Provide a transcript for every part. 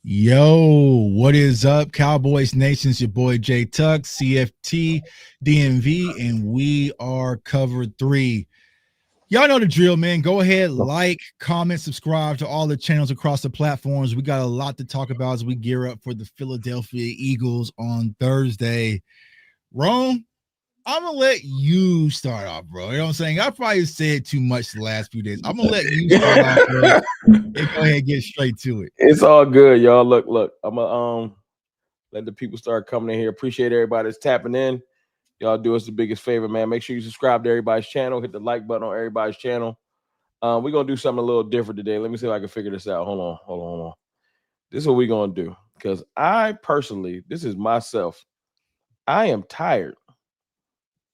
Yo, what is up, Cowboys Nation? It's your boy J Tuck, CFT, DMV, and we are covered three. Y'all know the drill, man. Go ahead, like, comment, subscribe to all the channels across the platforms. We got a lot to talk about as we gear up for the Philadelphia Eagles on Thursday. Rome, I'm gonna let you start off, bro. You know what I'm saying? I probably said too much the last few days. I'm gonna let you start off, bro. And go ahead and get straight to it. It's all good, y'all. Look. I'm gonna let the people start coming in here. Appreciate everybody that's tapping in. Y'all do us the biggest favor, man. Make sure you subscribe to everybody's channel. Hit the like button on everybody's channel. We're gonna do something a little different today. Let me see if I can figure this out. Hold on. This is what we're gonna do. Because I personally, this is myself. I am tired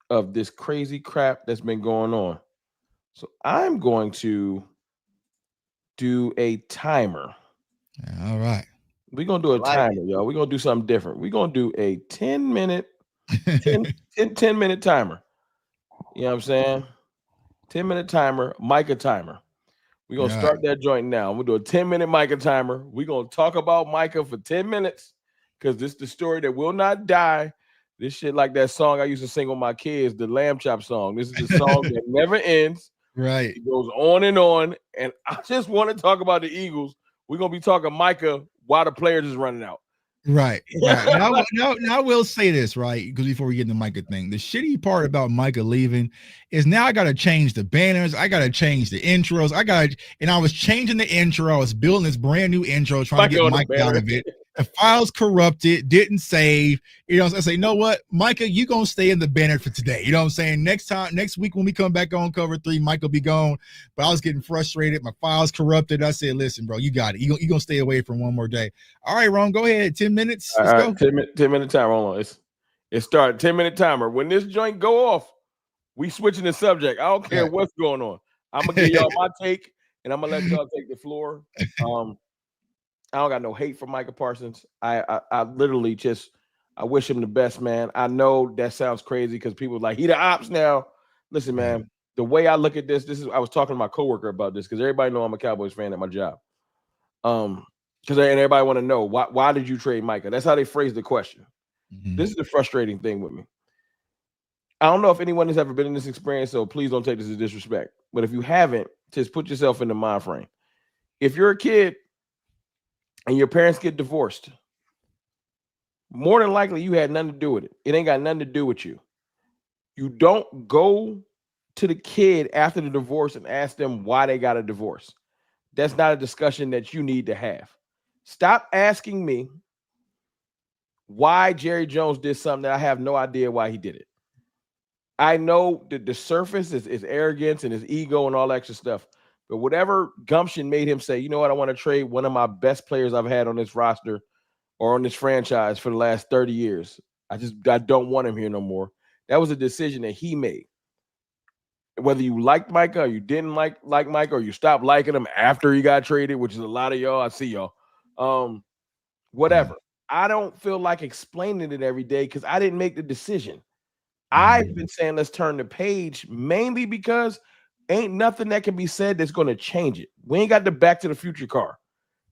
of this crazy crap that's been going on. So I'm going to do a timer. All right. We're going to do a timer, y'all. We're going to do something different. We're going to do a 10-minute 10-minute timer. You know what I'm saying? 10-minute timer, Micah timer. We're going to start that joint now. We'll do a 10-minute Micah timer. We're going to talk about Micah for 10 minutes because this is the story that will not die. This shit like that song I used to sing with my kids, the Lamb Chop song. This is the song that never ends. Right. It goes on. And I just want to talk about the Eagles. We're going to be talking Micah while the players is running out. Right. Now, I will say this, right? Because before we get into Micah thing, the shitty part about Micah leaving is now I got to change the banners. I got to change the intros. I was changing the intro. I was building this brand new intro, trying to get Micah out of it. The file's corrupted, didn't save. You know, I say, you know what, Micah, you gonna stay in the banner for today. You know what I'm saying? Next week when we come back on cover 3, Micah will be gone. But I was getting frustrated. My file's corrupted. I said, listen, bro, you got it. You gonna stay away from one more day. All right, Ron, go ahead. 10 minutes. Let's go. 10-minute timer. Hold on. It started. 10-minute timer. When this joint go off, we switching the subject. I don't care what's going on. I'm gonna give y'all my take, and I'm gonna let y'all take the floor. I don't got no hate for Micah Parsons. I literally just I wish him the best, man. I know that sounds crazy because people are like, he the ops now. Listen, man, the way I look at this is I was talking to my coworker about this because everybody know I'm a Cowboys fan at my job. Because everybody want to know why did you trade Micah? That's how they phrase the question. Mm-hmm. This is the frustrating thing with me. I don't know if anyone has ever been in this experience, so please don't take this as disrespect. But if you haven't, just put yourself in the mind frame. If you're a kid and your parents get divorced, more than likely you had nothing to do with it. It ain't got nothing to do with you. You don't go to the kid after the divorce and ask them why they got a divorce. That's not a discussion that you need to have. Stop asking me why Jerry Jones did something that I have no idea why he did it. I know that the surface is arrogance and his ego and all that extra stuff. But whatever gumption made him say, you know what, I want to trade one of my best players I've had on this roster or on this franchise for the last 30 years. I don't want him here no more. That was a decision that he made. Whether you liked Micah or you didn't like Micah or you stopped liking him after he got traded, which is a lot of y'all. I see y'all. Whatever. I don't feel like explaining it every day because I didn't make the decision. I've been saying let's turn the page mainly because ain't nothing that can be said that's going to change it. We ain't got the Back to the Future car.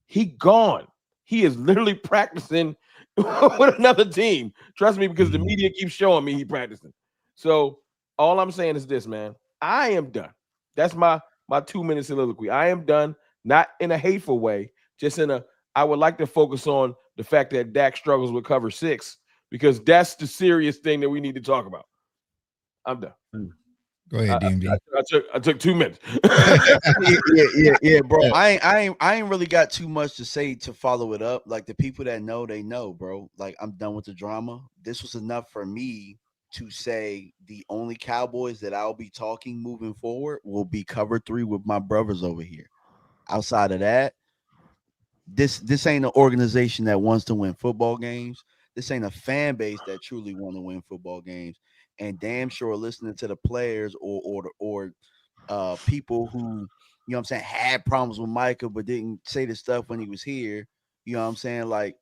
He gone. He is literally practicing with another team. Trust me, because the media keeps showing me he practicing. So all I'm saying is this, man. I am done. That's my 2-minute soliloquy. I am done, not in a hateful way, just in I would like to focus on the fact that Dak struggles with cover 6 because that's the serious thing that we need to talk about. I'm done. Go ahead, DMV. I took 2 minutes. yeah, bro. I ain't really got too much to say to follow it up. Like the people that know, they know, bro. Like I'm done with the drama. This was enough for me to say the only Cowboys that I'll be talking moving forward will be cover 3 with my brothers over here. Outside of that, this ain't an organization that wants to win football games. This ain't a fan base that truly want to win football games. And damn sure listening to the players or people who, you know what I'm saying, had problems with Micah but didn't say the stuff when he was here. You know what I'm saying? Like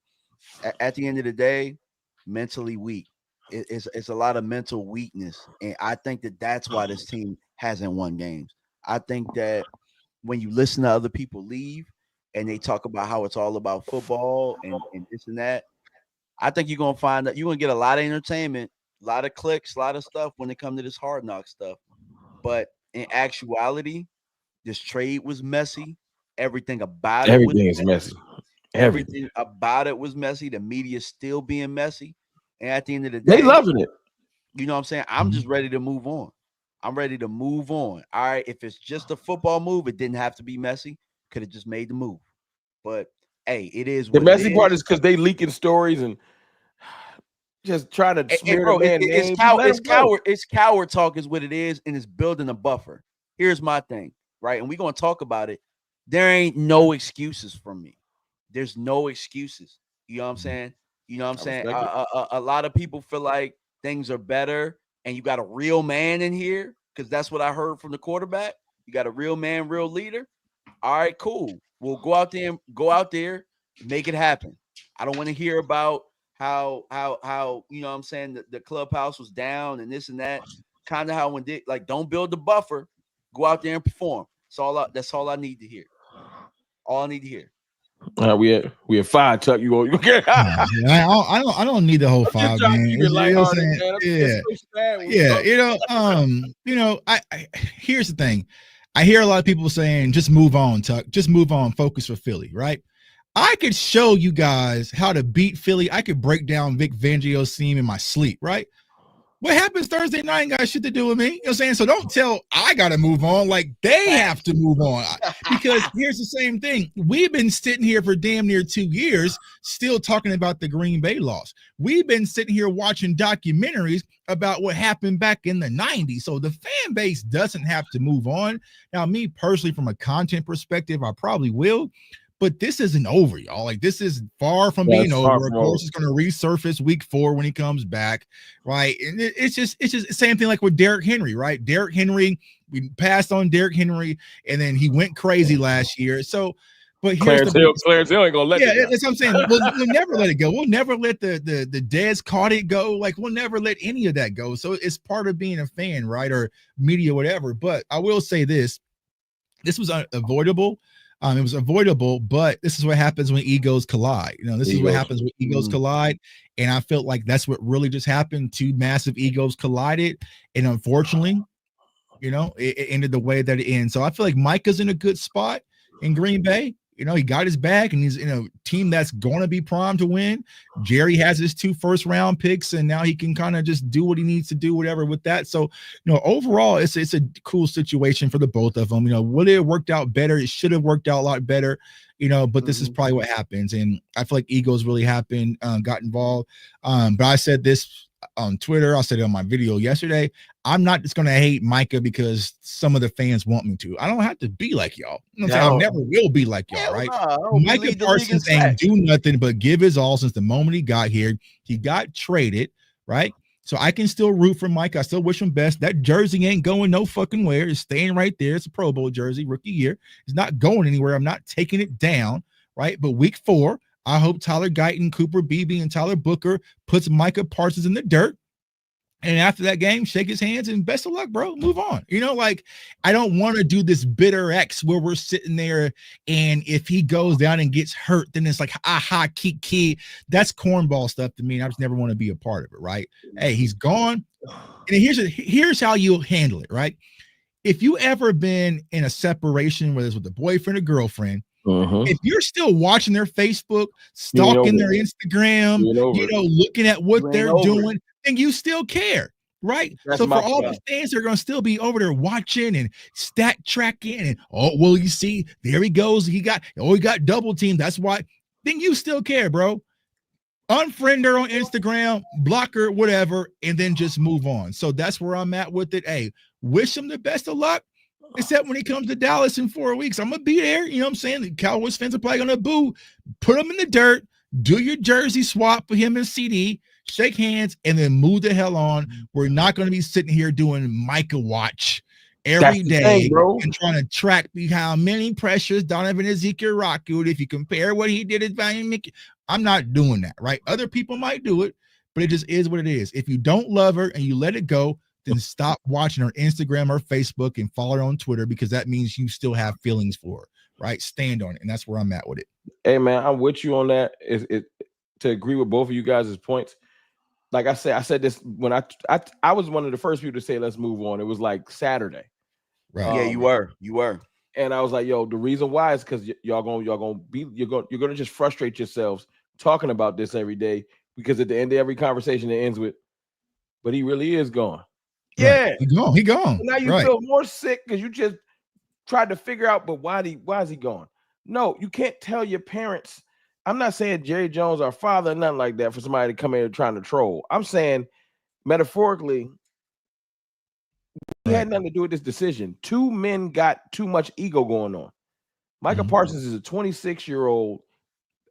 at the end of the day, mentally weak. It's a lot of mental weakness. And I think that's why this team hasn't won games. I think that when you listen to other people leave and they talk about how it's all about football and this and that, I think you're gonna find that you're gonna get a lot of entertainment, a lot of clicks, a lot of stuff when it comes to this Hard Knock stuff. But in actuality, this trade was messy. Everything about it was Everything is messy. everything about it was messy. The media still being messy. And at the end of the They day, loving it. you know what I'm saying? I'm just ready to move on. I'm ready to move on. All right. If it's just a football move, it didn't have to be messy. Could have just made the move. But hey, it is The what messy it part is. is because they leaking stories and just trying to Hey, smear bro, the man it's name. coward talk is what it is, and it's building a buffer. Here's my thing, right? And we're gonna talk about it. There ain't no excuses from me. There's no excuses. You know what I'm saying? You know what I'm saying? A lot of people feel like things are better, and you got a real man in here because that's what I heard from the quarterback. You got a real man, real leader. All right, cool. We'll go out there, make it happen. I don't want to hear about how you know what I'm saying the clubhouse was down and this and that. Kind of how when they like don't build the buffer, go out there and perform. That's all I need to hear. All I need to hear. We have 5, Chuck. You okay? I don't need the whole I'm just 5, trying man. to keep it You know what I'm lighthearted, saying? man. I'm Yeah. just so sad when we Yeah, talk. I here's the thing. I hear a lot of people saying, just move on, Tuck. Just move on, focus for Philly, right? I could show you guys how to beat Philly. I could break down Vic Fangio's team in my sleep, right? What happens Thursday night ain't got shit to do with me. You know what I'm saying? So don't tell I got to move on. Like they have to move on. Because here's the same thing. We've been sitting here for damn near 2 years still talking about the Green Bay loss. We've been sitting here watching documentaries about what happened back in the 90s. So the fan base doesn't have to move on. Now, me personally, from a content perspective, I probably will. But this isn't over, y'all. Like this is far from being over. Of course, it's going to resurface week 4 when he comes back, right? And it's just the same thing like with Derrick Henry, right? Derrick Henry, we passed on Derrick Henry, and then he went crazy last year. So, but here's Clarence Hill ain't gonna let it go. That's what I'm saying. We'll never let it go. We'll never let the Dez caught it go. Like we'll never let any of that go. So it's part of being a fan, right? Or media, whatever. But I will say this was avoidable. It was avoidable, but this is what happens when egos collide. This is what happens when egos collide. And I felt like that's what really just happened. 2 massive egos collided. And unfortunately, it ended the way that it ends. So I feel like Micah's in a good spot in Green Bay. He got his bag and he's in a team that's going to be primed to win. Jerry has his 2 first-round picks, and now he can kind of just do what he needs to do, whatever with that. So, overall, it's a cool situation for the both of them. Would it have worked out better? It should have worked out a lot better, but this is probably what happens. And I feel like egos really happened, got involved. But I said this on Twitter. I said it on my video yesterday. I'm not just going to hate Micah because some of the fans want me to. I don't have to be like y'all. I never will be like y'all, right? Micah Parsons ain't do nothing but give his all since the moment he got here. He got traded, right? So I can still root for Mike. I still wish him best. That jersey ain't going no fucking where. It's staying right there. It's a Pro Bowl jersey, rookie year. It's not going anywhere. I'm not taking it down, right? But week 4, I hope Tyler Guyton, Cooper Beebe, and Tyler Booker puts Micah Parsons in the dirt. And after that game, shake his hands and best of luck, bro. Move on. I don't want to do this bitter X where we're sitting there and if he goes down and gets hurt, then it's like, aha, key. That's cornball stuff to me. And I just never want to be a part of it, right? Hey, he's gone. And here's how you handle it, right? If you ever been in a separation, whether it's with a boyfriend or girlfriend, if you're still watching their Facebook, stalking their Instagram, looking at what they're doing, and you still care, right? So for all the fans that are going to still be over there watching and stat tracking and, you see, there he goes. He got double teamed. That's why. Then you still care, bro. Unfriend her on Instagram, block her, whatever, and then just move on. So that's where I'm at with it. Hey, wish him the best of luck. Except when he comes to Dallas in 4 weeks, I'm going to be there. You know what I'm saying? The Cowboys fans are probably going to boo. Put him in the dirt. Do your jersey swap for him and CD. Shake hands and then move the hell on. We're not going to be sitting here doing Micah watch every day and trying to track how many pressures Donovan Ezekiel Rockwood. If you compare what he did at Valiant Mickey, I'm not doing that, right? Other people might do it, but it just is what it is. If you don't love her and you let it go, then stop watching her Instagram or Facebook and follow her on Twitter because that means you still have feelings for her. right? Stand on it. And that's where I'm at with it. Hey man, I'm with you on that. To agree with both of you guys' points. Like I said this when I was one of the first people to say let's move on. It was like Saturday. Right. Yeah, you were. And I was like, yo, the reason why is because you're gonna just frustrate yourselves talking about this every day, because at the end of every conversation it ends with, but he really is gone. Right. Yeah, he gone. Now you feel more sick because you just tried to figure out, but why is he gone? No, you can't tell your parents. I'm not saying Jerry Jones, our father, nothing like that, for somebody to come in trying to troll. I'm saying metaphorically, he had nothing to do with this decision. Two men got too much ego going on. Micah Parsons is a 26-year-old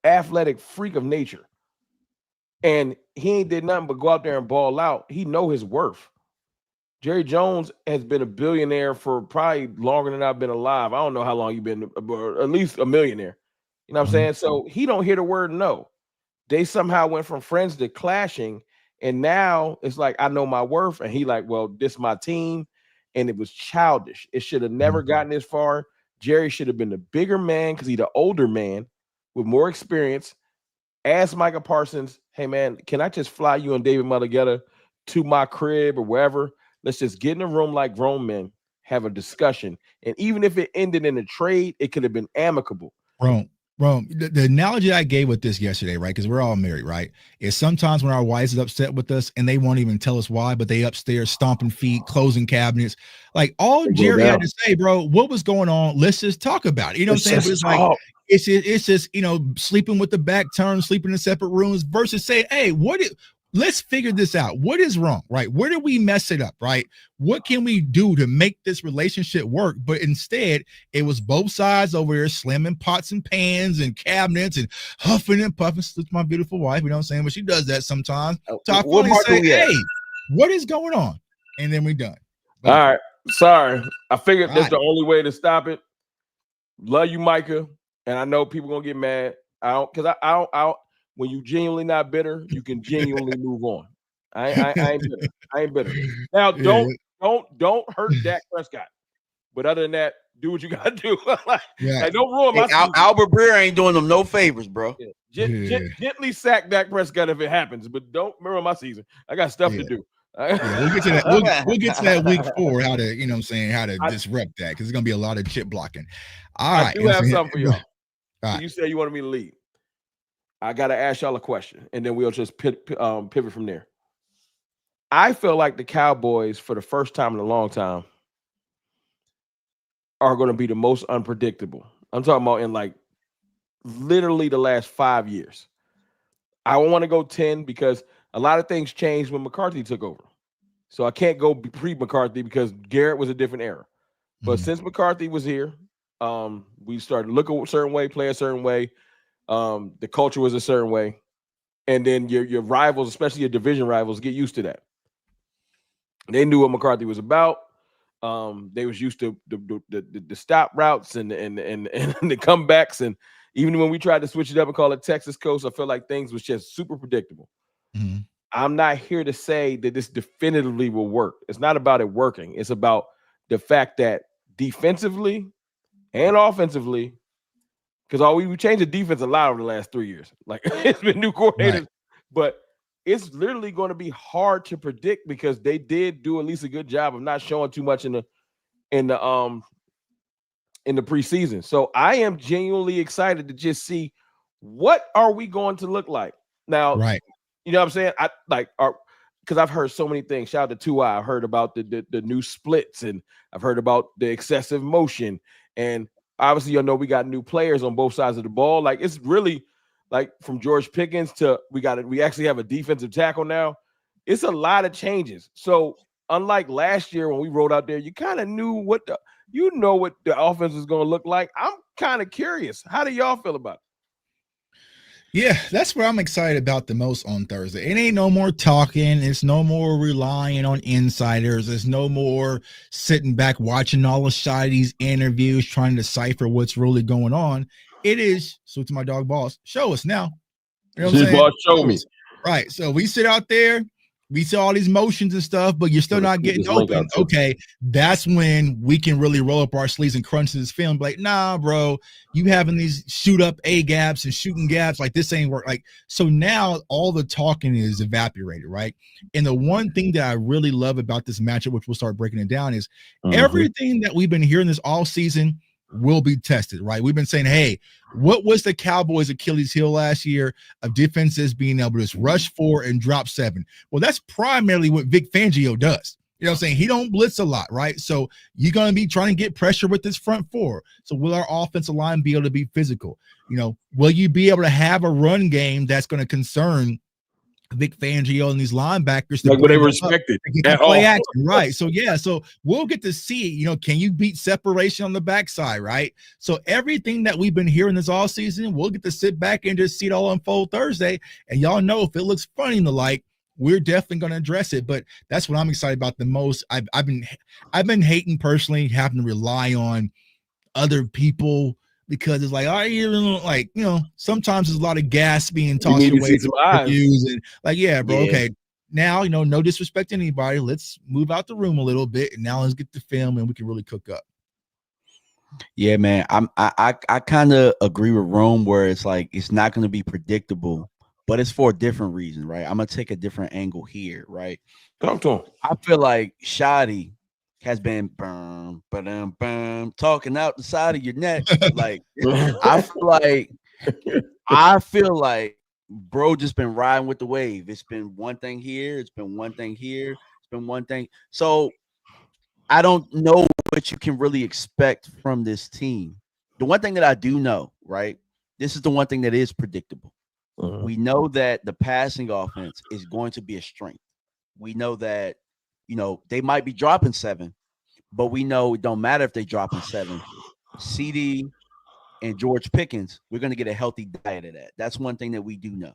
athletic freak of nature, and he ain't did nothing but go out there and ball out. He know his worth. Jerry Jones has been a billionaire for probably longer than I've been alive. I don't know how long you've been, at least a millionaire. You know what I'm saying? So he don't hear the word no. They somehow went from friends to clashing, and now it's like, I know my worth, and he like, well, this is my team, and it was childish. It should have never gotten this far. Jerry should have been the bigger man because he's the older man with more experience. Ask Micah Parsons, hey man, can I just fly you and David Mulugheta to my crib or wherever? Let's just get in a room like grown men, have a discussion. And even if it ended in a trade, it could have been amicable. Bro, the analogy I gave with this yesterday, right? Because we're all married, right? Is sometimes when our wives is upset with us and they won't even tell us why, but they upstairs stomping feet, closing cabinets. Like all Jerry had to say, bro, what was going on? Let's just talk about it. You know what I'm saying? But it's like it's just sleeping with the back turned, sleeping in separate rooms versus saying, hey, let's figure this out. What is wrong, right? Where did we mess it up, right? What can we do to make this relationship work? But instead, it was both sides over there slamming pots and pans and cabinets and huffing and puffing. It's my beautiful wife, you know what I'm saying? But she does that sometimes. So I finally say, hey, what is going on? And then we done. All right. Sorry. I figured that's the only way to stop it. Love you, Micah. And I know people going to get mad. I don't. When you genuinely not bitter, you can genuinely move on. I ain't bitter. I ain't bitter. Now, don't hurt Dak Prescott. But other than that, do what you gotta do. Like, don't ruin my season. Albert Breer ain't doing them no favors, bro. Gently sack Dak Prescott if it happens, but don't ruin my season. I got stuff to do. We'll get to that. We'll get to that week 4. How to, you know what I'm saying, how to disrupt that, because it's gonna be a lot of chip blocking. All right. I do have something for y'all. So you said you wanted me to lead. I got to ask y'all a question, and then we'll just pivot from there. I feel like the Cowboys, for the first time in a long time, are going to be the most unpredictable. I'm talking about in like literally the last 5 years. I want to go 10 because a lot of things changed when McCarthy took over. So I can't go pre-McCarthy because Garrett was a different era. But since McCarthy was here, we started to look a certain way, play a certain way. The culture was a certain way, and then your rivals, especially your division rivals, get used to that. They knew what McCarthy was about. They was used to the stop routes and the comebacks, and even when we tried to switch it up and call it Texas Coast, I felt like things was just super predictable. I'm not here to say that this definitively will work. It's not about it working. It's about the fact that defensively and offensively, because we changed the defense a lot over the last 3 years. Like it's been new coordinators, but it's literally going to be hard to predict because they did do at least a good job of not showing too much in the preseason. So I am genuinely excited to just see what are we going to look like now. Right. You know what I'm saying? Because I've heard so many things. Shout out to 2i. I've heard about the new splits, and I've heard about the excessive motion, and obviously, you know, we got new players on both sides of the ball. Like it's really like from George Pickens to we actually have a defensive tackle now. It's a lot of changes. So unlike last year when we rolled out there, you kind of knew what the offense is going to look like. I'm kind of curious. How do y'all feel about it? Yeah, that's what I'm excited about the most on Thursday. It ain't no more talking. It's no more relying on insiders. There's no more sitting back watching all the side of these interviews, trying to decipher what's really going on. It is, so to my dog boss, show us now. You know what I'm saying? Boss, show me. Right. So we sit out there we see all these motions and stuff, but you're still not getting open. Okay, that's when we can really roll up our sleeves and crunch this film. Like, nah, bro, you having these shoot up A gaps and shooting gaps, like this ain't work. Like, so now all the talking is evaporated, right? And the one thing that I really love about this matchup, which we'll start breaking it down, is everything that we've been hearing this all season will be tested, right? We've been saying, hey, what was the Cowboys' Achilles heel last year of defenses being able to just rush 4 and drop 7? Well, that's primarily what Vic Fangio does. You know what I'm saying? He don't blitz a lot, right? So you're going to be trying to get pressure with this front 4. So will our offensive line be able to be physical? You know, will you be able to have a run game that's going to concern Vic Fangio and these linebackers to like what they respected at play all. Action, right? So yeah, so we'll get to see, you know, can you beat separation on the backside, right? So everything that we've been hearing this all season, we'll get to sit back and just see it all unfold Thursday. And y'all know if it looks funny and the like, we're definitely going to address it. But that's what I'm excited about the most. I've been hating personally having to rely on other people, because it's like, like, you know, sometimes there's a lot of gas being tossed away to reviews and like, yeah, bro, okay. Now, you know, no disrespect to anybody. Let's move out the room a little bit, and now let's get the film and we can really cook up. Yeah, man. I kind of agree with Rome where it's like it's not going to be predictable, but it's for a different reason, right? I'm gonna take a different angle here, right? Talk to him. I feel like Shoddy has been talking out the side of your neck. Like I feel like bro just been riding with the wave. It's been one thing here, it's been one thing here, it's been one thing. So I don't know what you can really expect from this team. The one thing that I do know, right? This is the one thing that is predictable. We know that the passing offense is going to be a strength. We know that, you know, they might be dropping 7, but we know it don't matter if they dropping 7. CD and George Pickens, we're going to get a healthy diet of that. That's one thing that we do know.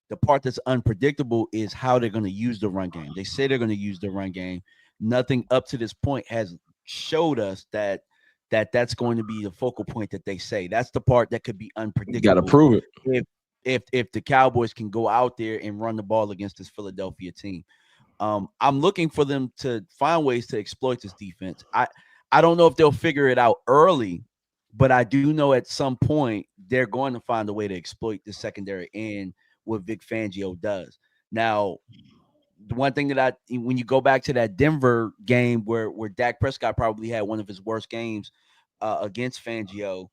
The part that's unpredictable is how they're going to use the run game. They say they're going to use the run game. Nothing up to this point has showed us that that's going to be the focal point that they say. That's the part that could be unpredictable. Got to prove it. If the Cowboys can go out there and run the ball against this Philadelphia team. I'm looking for them to find ways to exploit this defense. I don't know if they'll figure it out early, but I do know at some point they're going to find a way to exploit the secondary and what Vic Fangio does. Now, the one thing that when you go back to that Denver game where Dak Prescott probably had one of his worst games against Fangio,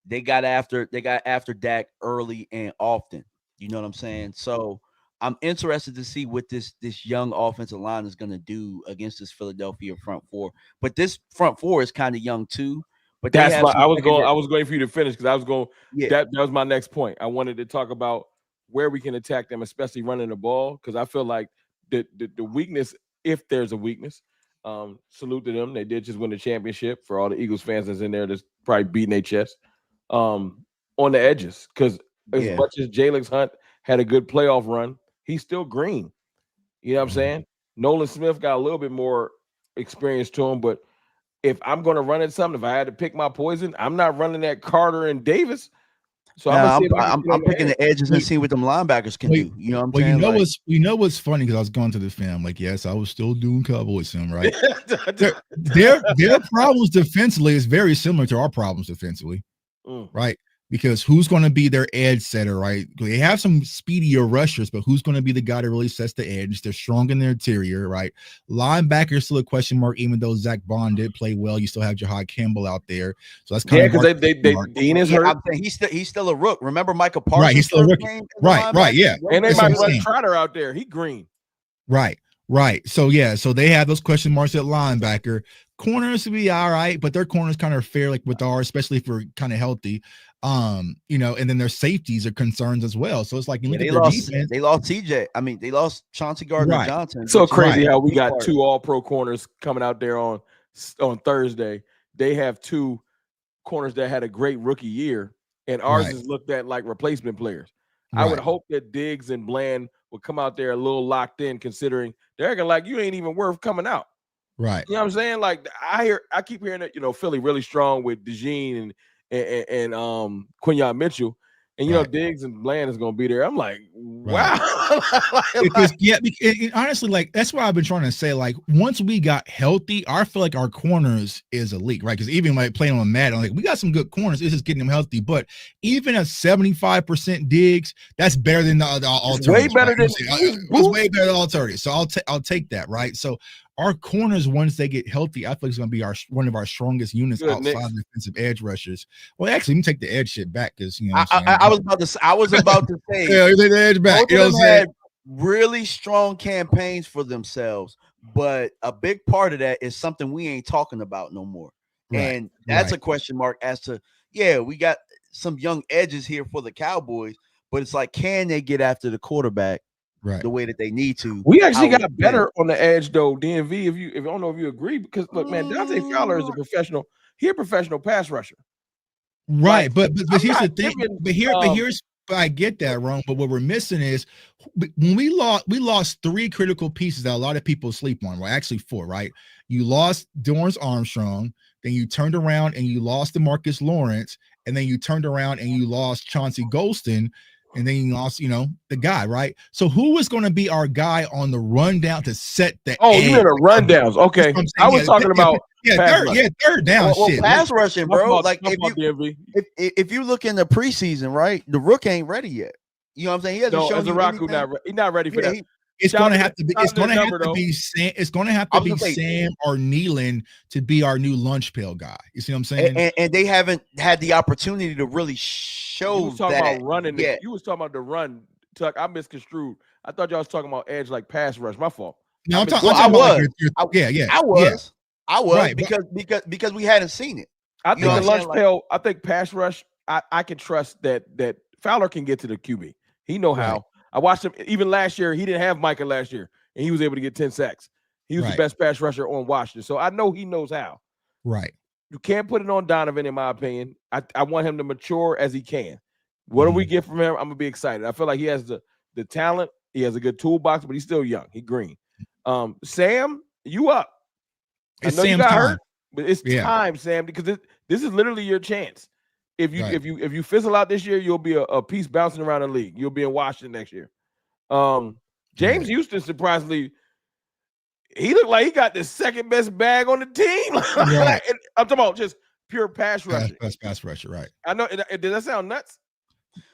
they got after Dak early and often. You know what I'm saying? So I'm interested to see what this young offensive line is going to do against this Philadelphia front 4. But this front 4 is kind of young too. But that's why I was going for you to finish because I was going. Yeah. That was my next point. I wanted to talk about where we can attack them, especially running the ball, because I feel like the weakness, if there's a weakness, salute to them. They did just win the championship. For all the Eagles fans that's in there, that's probably beating their chest on the edges, because as much as Jalen Hunt had a good playoff run, he's still green. You know what I'm saying? Nolan Smith got a little bit more experience to him, but if I'm going to run at something, if I had to pick my poison, I'm not running at Carter and Davis. So I'm picking the edges and see what them linebackers can do. You know what I'm saying? You know what's funny, because I was going to the film. Like, yes, I was still doing Cowboys film, right? their problems defensively is very similar to our problems defensively, right? Because who's going to be their edge setter, right? They have some speedier rushers, but who's going to be the guy that really sets the edge? They're strong in their interior, right? Linebacker still a question mark, even though Zach Bond did play well. You still have Jahad Campbell out there, so that's kind of because Dean is hurt. He's still a rook. Remember Michael Parsons? Right, he's still a rookie. Right, yeah. And they might run Trotter out there. He green. Right. So yeah, so they have those question marks at linebacker. Corners to be all right, but their corners kind of fair, like with ours, especially if we're kind of healthy. You know, and then their safeties are concerns as well. So it's like you look at their defense. They lost TJ. I mean, they lost Chauncey Gardner-Johnson. So crazy how we got 2 all-pro corners coming out there on Thursday. They have 2 corners that had a great rookie year, and ours is looked at like replacement players. I would hope that Diggs and Bland would come out there a little locked in, considering they're acting like you ain't even worth coming out. Right. You know what I'm saying? Like I keep hearing that, you know, Philly really strong with DeJean and Quinyon Mitchell, and you know Diggs and Bland is gonna be there. I'm like, Wow. Because honestly, like that's what I've been trying to say. Like once we got healthy, I feel like our corners is elite, right? Because even like playing on Madden, like we got some good corners. It's just getting them healthy. But even a 75% Diggs, that's better than the alternatives. Way better right? than it's way better than alternatives. So I'll take that, right? So our corners, once they get healthy, I feel like it's going to be one of our strongest units outside of defensive edge rushers. Well, actually, let me take the edge shit back because you know I was about to say yeah, the edge back. Both of them had really strong campaigns for themselves, but a big part of that is something we ain't talking about no more. Right, and that's a question mark as to we got some young edges here for the Cowboys, but it's like, can they get after the quarterback? Right. The way that they need to. We actually got better on the edge though, DMV. If I don't know if you agree, because look, man, Dante Fowler is a professional. He's a professional pass rusher. Right, but here's the thing. But I get that wrong. But what we're missing is when we lost 3 critical pieces that a lot of people sleep on. Well, actually 4, right? You lost Dorrance Armstrong, then you turned around and you lost DeMarcus Lawrence, and then you turned around and you lost Chauncey Golston. And then you lost, the guy, right? So who was going to be our guy on the rundown to set the edge? You mean the rundowns? Okay, I was talking about third down shit. Pass rushing, bro. Like if you look in the preseason, right? The Rook ain't ready yet. You know what I'm saying? He hasn't shown you he's not ready for that. It's going to have to be. It's going to have to be Sam. It's going to have to be Sam or Nealon to be our new lunch pail guy. You see what I'm saying? And they haven't had the opportunity to really show you was talking that. About running. You was talking about the run, Tuck. I misconstrued. I thought y'all was talking about edge like pass rush. My fault. No, I'm talking about I was right, because we hadn't seen it. I think the lunch pail. I think pass rush. I can trust that Fowler can get to the QB. He know how. Right. I watched him even last year. He didn't have Micah last year, and he was able to get 10 sacks. He was the best pass rusher on Washington. So I know he knows how. Right. You can't put it on Donovan, in my opinion. I want him to mature as he can. What do we get from him? I'm going to be excited. I feel like he has the talent. He has a good toolbox, but he's still young. He's green. Sam, you up. I know you got hurt, but it's time, Sam, because this is literally your chance. If you fizzle out this year, you'll be a piece bouncing around the league. You'll be in Washington next year. James Houston, surprisingly, he looked like he got the second best bag on the team. Right. I'm talking about just pure pass rusher. Pass rusher, right? I know. Did that sound nuts?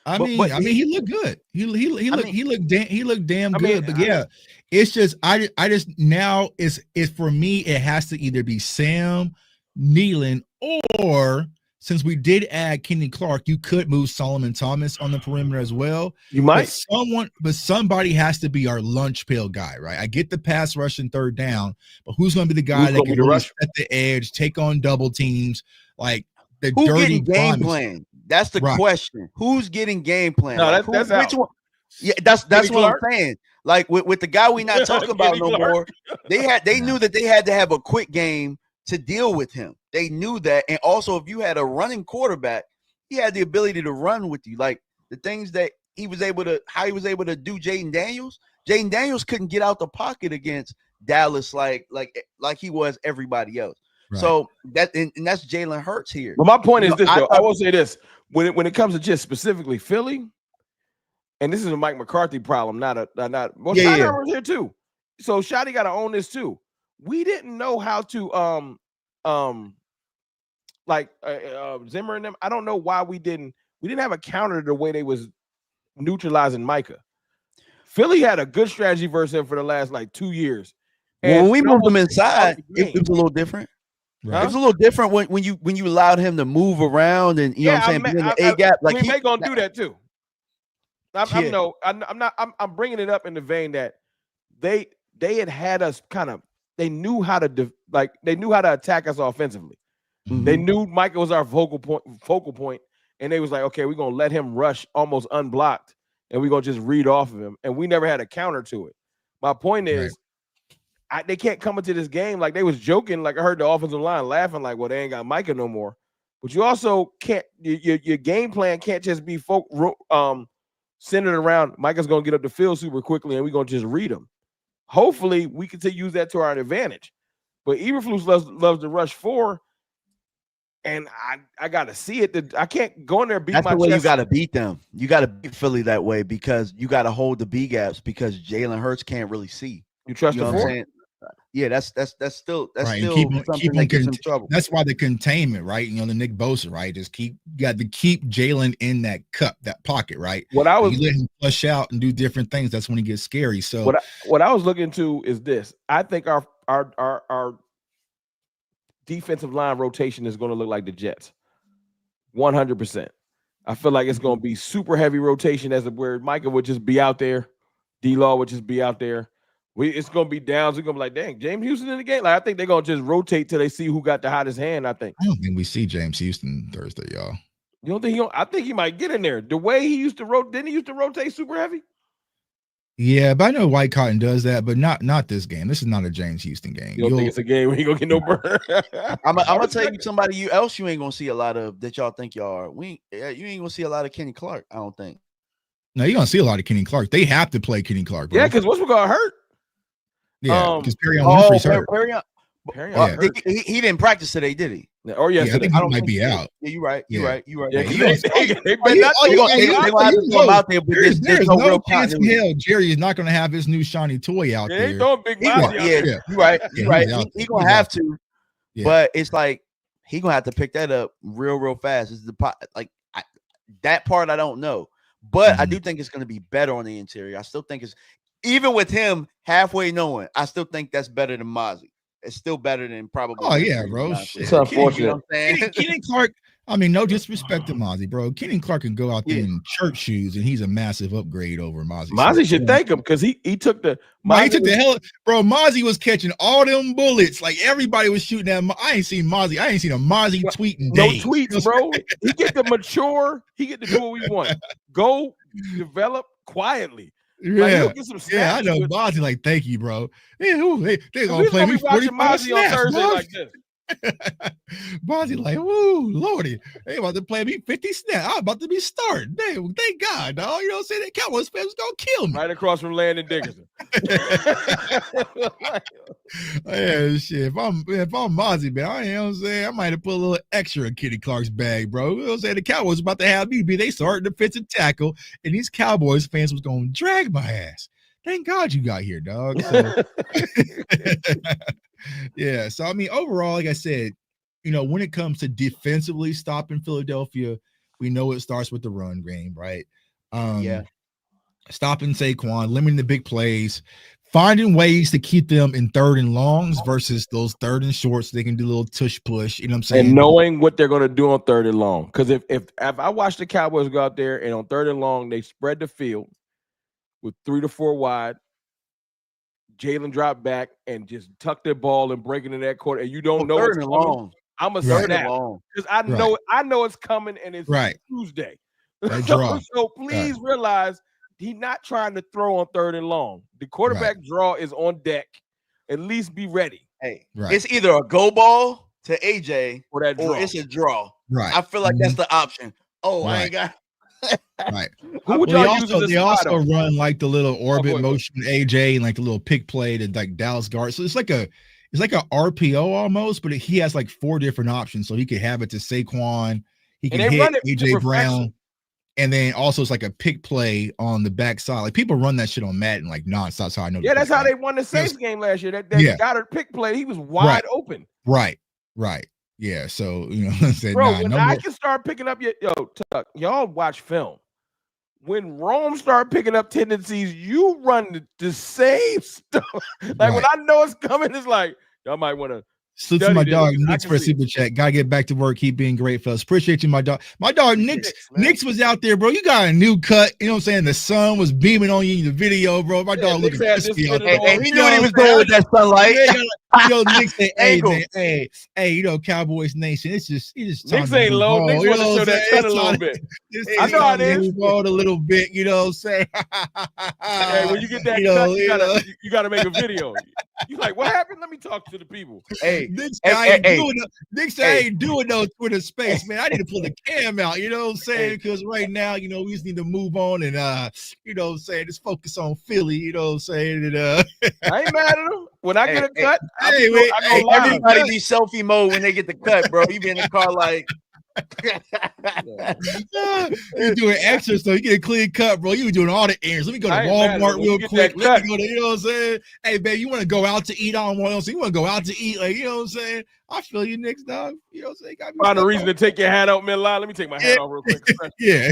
I mean, he looked good. He looked damn good. But yeah, it's just I just now it's for me. It has to either be Sam, Nealon, or since we did add Kenny Clark, you could move Solomon Thomas on the perimeter as well. You might. But somebody has to be our lunch pail guy, right? I get the pass rush and third down, but who's going to be the guy that can really set the edge, take on double teams, like the dirty game plan? That's the question. Who's getting game plan? No, that's which one? Yeah, that's what I'm saying. Like with the guy we not talking about no more. They knew that they had to have a quick game to deal with him. They knew that. And also, if you had a running quarterback, he had the ability to run with you. Like the things that he was able to do Jaden Daniels. Jaden Daniels couldn't get out the pocket against Dallas like he was everybody else. Right. So that's Jalen Hurts here. But my point is this, though. I will say this. When it comes to just specifically Philly, and this is a Mike McCarthy problem, Shotty here too. So Shotty got to own this too. We didn't know how to Zimmer and them. I don't know why we didn't have a counter to the way they was neutralizing Micah. Philly had a good strategy versus him for the last 2 years. And when we moved him inside, it was a little different. Right. It was a little different when you allowed him to move around and know what I'm saying, be in the A gap. Like he gonna do that too. I'm bringing it up in the vein that they had us kind of. They knew how to attack us offensively. Mm-hmm. They knew Micah was our focal point, and they was like, okay, we're gonna let him rush almost unblocked, and we're gonna just read off of him. And we never had a counter to it. My point is, they can't come into this game like they was joking. Like I heard the offensive line laughing, like, well, they ain't got Micah no more. But you also can't. Your game plan can't just be centered around Micah's gonna get up the field super quickly, and we're gonna just read him. Hopefully, we can use that to our advantage. But Eberflus loves to rush 4. And I got to see it. I can't go in there and beat That's my the way chest. you got to beat them. You got to beat Philly that way because you got to hold the B gaps because Jalen Hurts can't really see. You trust You know the what I'm four? saying? Yeah, that's still right, and something that gets him trouble. That's why the containment, right? You know, the Nick Bosa, right? Just got to keep Jalen in that pocket, right? What I was you let him flush out and do different things. That's when he gets scary. So what I was looking to is this. I think our defensive line rotation is going to look like the Jets, 100%. I feel like it's going to be super heavy rotation where Micah would just be out there, D-Law would just be out there. It's going to be downs. We're going to be like, dang, James Houston in the game. Like I think they're going to just rotate till they see who got the hottest hand. I don't think we see James Houston Thursday, y'all. You don't think I think he might get in there. The way he used to rotate, didn't he used to rotate super heavy? Yeah, but I know White Cotton does that, but not this game. This is not a James Houston game. You don't think it's a game where he gonna get no burn? I'm gonna tell you somebody you ain't gonna see a lot of that y'all think y'all are. You ain't gonna see a lot of Kenny Clark. I don't think. No, you're gonna see a lot of Kenny Clark. They have to play Kenny Clark, bro. Yeah, because what's going to hurt? Yeah, because Perrion Winfrey's hurt. He didn't practice today, did he? Oh yes, I think he might be out. Yeah, you're right. You're right. Yeah, they have to throw him out there, but there's no chance in hell Jerry is not going to have his new shiny toy out there. Throwing big out there. You're right. You're right. He gonna have to, but it's like he gonna have to pick that up real fast. Is that part I don't know, but I do think it's gonna be better on the interior. I still think it's even with him halfway knowing. I still think that's better than Mozzie. It's still better than probably. Oh yeah, bro. It's unfortunate. You know Kenny Clark. I mean, no disrespect to Mozzie, bro. Kenny Clark can go out there in church shoes, and he's a massive upgrade over Mozzie. Mozzie should thank him because he took the. He took the hell, bro. Mozzie was catching all them bullets. Like everybody was shooting at him. I ain't seen Mozzie. I ain't seen a Mozzie tweeting. No tweets, bro. He get to mature. He get to do what we want. Go develop quietly. Yeah, like, get some yeah, I know. Mozzie, like, thank you, bro. They gonna play me 45 snaps, on Thursday like this. Mozzie, like, woo, Lordy, they about to play me 50 snaps. I'm about to be starting. Thank God, dog. You know what I'm saying? That Cowboys fans gonna kill me. Right across from Landon Dickerson. Yeah, shit. If I'm Mozzie, man, you know what I'm saying? I might have put a little extra in Kenny Clark's bag, bro. You know what I'm saying? The Cowboys about to have me be they starting defensive tackle, and these Cowboys fans was gonna drag my ass. Thank God you got here, dog. So, yeah. So I mean, overall, like I said, you know, when it comes to defensively stopping Philadelphia, we know it starts with the run game, right? Stopping Saquon, limiting the big plays, finding ways to keep them in third and longs versus those third and shorts. So they can do a little tush push. You know what I'm saying? And knowing what they're going to do on third and long. Because if I watch the Cowboys go out there and on third and long, they spread the field with 3 to 4 wide, Jalen drop back and just tuck their ball and break into that quarter, and you don't know third and long. I'm a snap because I know it's coming and it's Tuesday. So please realize he's not trying to throw on third and long. The quarterback draw is on deck. At least be ready. Hey, it's either a go ball to AJ or it's a draw. Right. I feel like that's the option. Oh, I ain't got. Right. Who would y'all use they also run like the little orbit motion AJ and like the little pick play to like Dallas guard. So it's like a RPO almost, but he has like 4 different options. So he could have it to Saquon, he can hit AJ Brown, and then also it's like a pick play on the backside. Like people run that shit on Madden like nonstop. So I know. Yeah, that's how they won the Saints game last year. That got a pick play. He was wide open. Right. Yeah, so you know, I said, bro, when I can start picking up Tuck, y'all watch film. When Rome start picking up tendencies, you run the same stuff. Like when I know it's coming, it's like y'all might want to. Salute to my dog Nix for a super chat. Gotta get back to work. Keep being great, fellas. Appreciate you, my dog. My dog Nix was out there, bro. You got a new cut. You know what I'm saying? The sun was beaming on you in the video, bro. My dog looking crispy out there. Hey, he knew what he was doing with that sunlight. You know, Nix said, hey, you know, Cowboys Nation. It's just Nix ain't low. Nix wants to show that cut a little bit. I know how it is. A little bit, you know what I'm saying? Hey, when you get that cut, you gotta make a video. You like, what happened? Let me talk to the people. Hey, Nick said I ain't doing no Twitter space, man. I need to pull the cam out, you know what I'm saying? Because right now, you know, we just need to move on and you know what I'm saying, just focus on Philly, you know what I'm saying? And I ain't mad at him. When I get a cut, everybody be selfie mode when they get the cut, bro. You be in the car like you're doing extra, so you get a clean cut, bro. You were doing all the errands. Let me go to Walmart real quick. Let me go to, you know what I'm saying? Hey, babe, you want to go out to eat on one? So you want to go out to eat, like, you know what I'm saying? I feel you, Nick's dog. You know what I'm saying? Find a reason to take your hat out, man. Let me take my hat off real quick. yeah.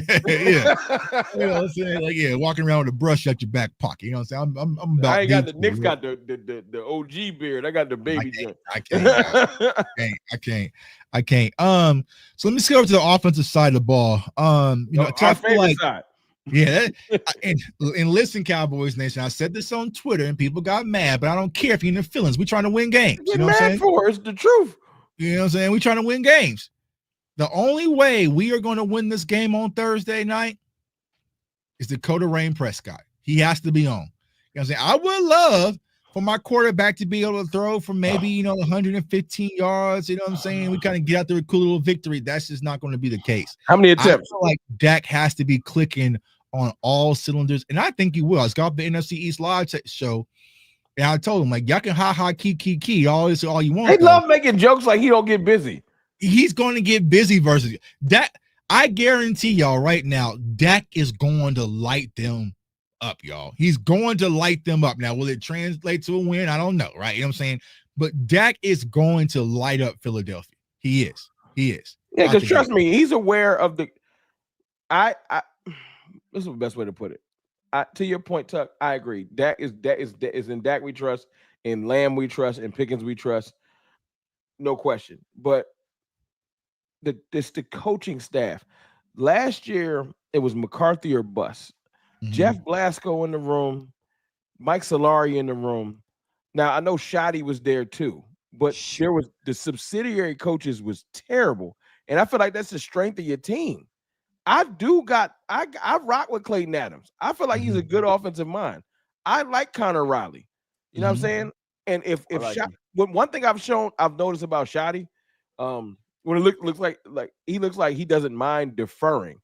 You know what I'm saying? Like, walking around with a brush at your back pocket. You know what I'm saying? I'm about. I ain't got the Nick's got the OG beard. I got the baby joint. I can't. So let me go over to the offensive side of the ball. You know, our favorite side. Yeah, and listen, Cowboys Nation, I said this on Twitter and people got mad, but I don't care if you're in the feelings. We're trying to win games. You know what I'm saying? It's the truth. You know what I'm saying? We're trying to win games. The only way we are going to win this game on Thursday night is Dakota Rain Prescott. He has to be on. You know what I'm saying? I would love for my quarterback to be able to throw from maybe, you know, 115 yards. You know what I'm saying? We kind of get out there with a cool little victory. That's just not going to be the case. How many attempts? I feel like Dak has to be clicking on all cylinders, and I think he will. I was got the NFC East Live show, and I told him, like, y'all can key all this all you want. They love making jokes like he don't get busy. He's going to get busy versus that. I guarantee y'all right now, Dak is going to light them up, y'all. He's going to light them up. Now, will it translate to a win? I don't know, right? You know what I'm saying? But Dak is going to light up Philadelphia. He is. Yeah, because trust me, he's aware of the. This is the best way to put it. To your point, Tuck, I agree. Dak is in Dak we trust, in Lamb we trust, in Pickens we trust, no question. But the coaching staff. Last year it was McCarthy or bust. Mm-hmm. Jeff Blasco in the room, Mike Solari in the room. Now I know Shoddy was there too, but there was the subsidiary coaches was terrible, and I feel like that's the strength of your team. I rock with Clayton Adams. I feel like he's a good offensive mind. I like Connor Riley. You know what I'm saying? And if one thing I've noticed about Shoddy, when it looks like he doesn't mind deferring.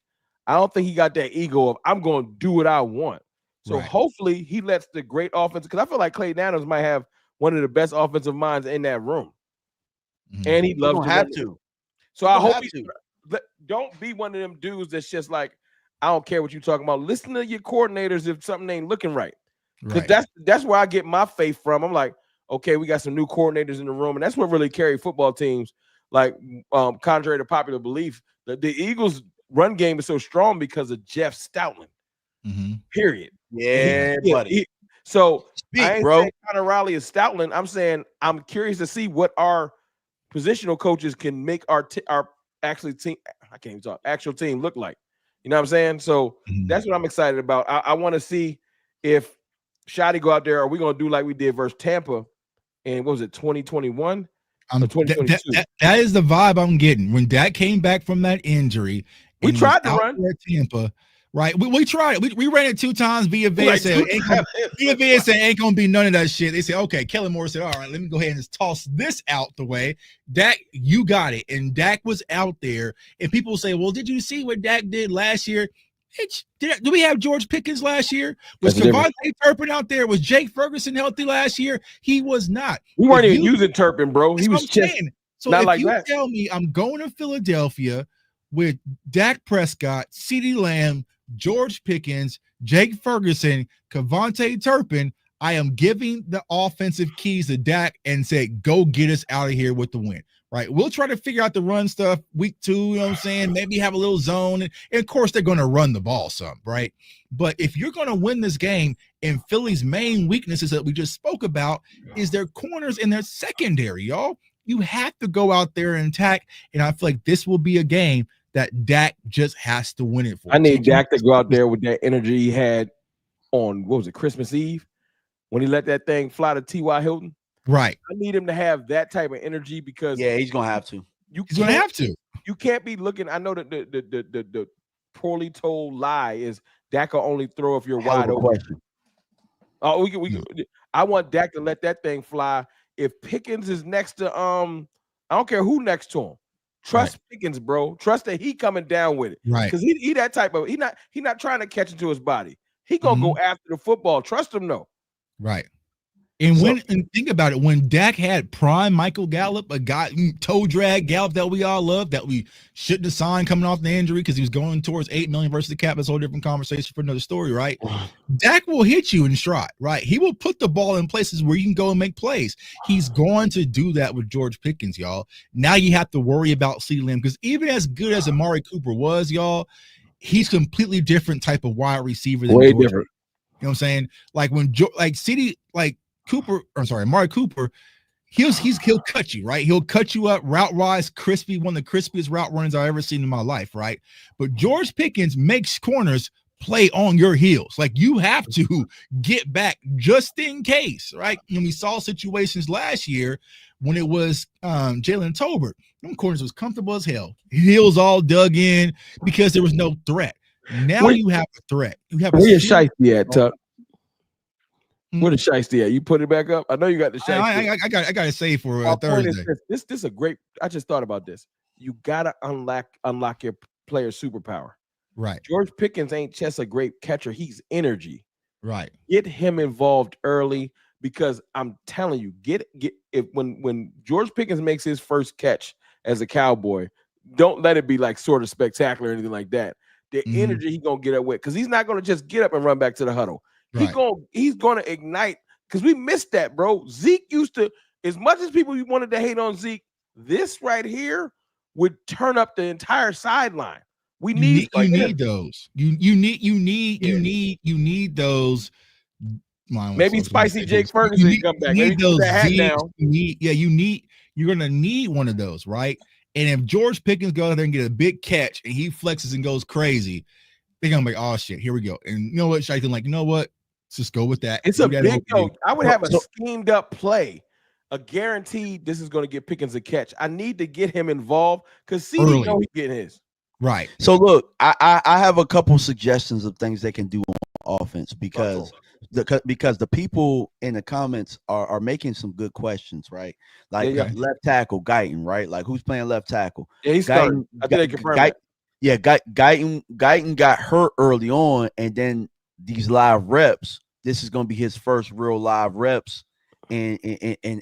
I don't think he got that ego of I'm going to do what I want. So hopefully he lets the great offense, because I feel like Clayton Adams might have one of the best offensive minds in that room, and he loves to have to. So I hope don't be one of them dudes that's just like, I don't care what you're talking about. Listen to your coordinators if something ain't looking right. Because that's where I get my faith from. I'm like, okay, we got some new coordinators in the room, and that's what really carry football teams. Like, contrary to popular belief, the Eagles' run game is so strong because of Jeff Stoutland. Period. Yeah, buddy. So I ain't saying Connor Riley is Stoutland. I'm saying I'm curious to see what our positional coaches can make our actual team look like. You know what I'm saying? So that's what I'm excited about. I want to see if Shoddy go out there, are we going to do like we did versus Tampa in, what was it, 2021? 2022? That is the vibe I'm getting. When Dak came back from that injury, we tried to run at Tampa. Right, we tried it. We ran it 2 times. Via said ain't gonna be none of that shit. They said, okay. Kellen Moore said, all right, let me go ahead and just toss this out the way. Dak, you got it. And Dak was out there, and people say, well, did you see what Dak did last year? Do we have George Pickens last year? Was Cavante Turpin out there? Was Jake Ferguson healthy last year? He was not. We weren't even using Turpin, bro. He was just so not if like you that. Tell me I'm going to Philadelphia with Dak Prescott, CeeDee Lamb, George Pickens, Jake Ferguson, Cavante Turpin, I am giving the offensive keys to Dak and say, go get us out of here with the win. Right. We'll try to figure out the run stuff week 2. You know what I'm saying? Maybe have a little zone. And of course, they're going to run the ball some. Right. But if you're going to win this game, and Philly's main weaknesses that we just spoke about is their corners and their secondary, y'all. You have to go out there and attack. And I feel like this will be a game that Dak just has to win it for. I need Dak to go out there with that energy he had on, what was it, Christmas Eve, when he let that thing fly to T.Y. Hilton. Right. I need him to have that type of energy because he's gonna have to. He's gonna have to. You can't be looking. I know that the poorly told lie is Dak will only throw if you're wide open. I want Dak to let that thing fly if Pickens is next to I don't care who next to him. Trust Pickens, bro. Trust that he coming down with it. Right. Because he that type of he not trying to catch into his body. He gonna go after the football. Trust him though. Right. And think about it, when Dak had prime Michael Gallup, a guy toe drag Gallup that we all love, that we shouldn't have signed coming off the injury because he was going towards $8 million versus the cap. That's a whole different conversation for another story, right? Dak will hit you in stride, right? He will put the ball in places where you can go and make plays. He's going to do that with George Pickens, y'all. Now you have to worry about CeeDee Lamb, because even as good as Amari Cooper was, y'all, he's completely different type of wide receiver than Way George. different. You know what I'm saying? Like when Amari Cooper, he'll cut you, right? He'll cut you up route wise, crispy, one of the crispiest route runners I've ever seen in my life, right? But George Pickens makes corners play on your heels. Like, you have to get back just in case, right? And we saw situations last year when it was Jalen Tolbert. Them corners was comfortable as hell. Heels all dug in because there was no threat. Now you have a threat. You have where your shiesty at, Tuck? Where the shiesty at? You put it back up? I know you got the shiesty. I got to say for Thursday. This is a great. I just thought about this. You gotta unlock your player superpower. Right. George Pickens ain't just a great catcher. He's energy. Right. Get him involved early, because I'm telling you, when George Pickens makes his first catch as a Cowboy, don't let it be like sort of spectacular or anything like that. The energy he gonna get up with, because he's not gonna just get up and run back to the huddle. Right. He's gonna ignite, because we missed that, bro. Zeke used to, as much as people wanted to hate on Zeke, this right here would turn up the entire sideline. We need those. You need those. Maybe Spicy Jake Ferguson come back. Maybe those that hat down. You're gonna need one of those, right? And if George Pickens goes out there and get a big catch and he flexes and goes crazy, they're gonna be like, oh shit, here we go. And you know what, Shaitan, like, you know what? Let's just go with that. It's a big go. I would have a schemed up play, a guaranteed this is going to get Pickens a catch. I need to get him involved, because CeeDee know he's getting his. Right. So look, I have a couple suggestions of things they can do on offense, because the people in the comments are making some good questions, right? Like left tackle Guyton, right? Like, who's playing left tackle? Yeah, he's starting. I think they confirmed that. Yeah, Guyton got hurt early on, and then these live reps, this is going to be his first real live reps in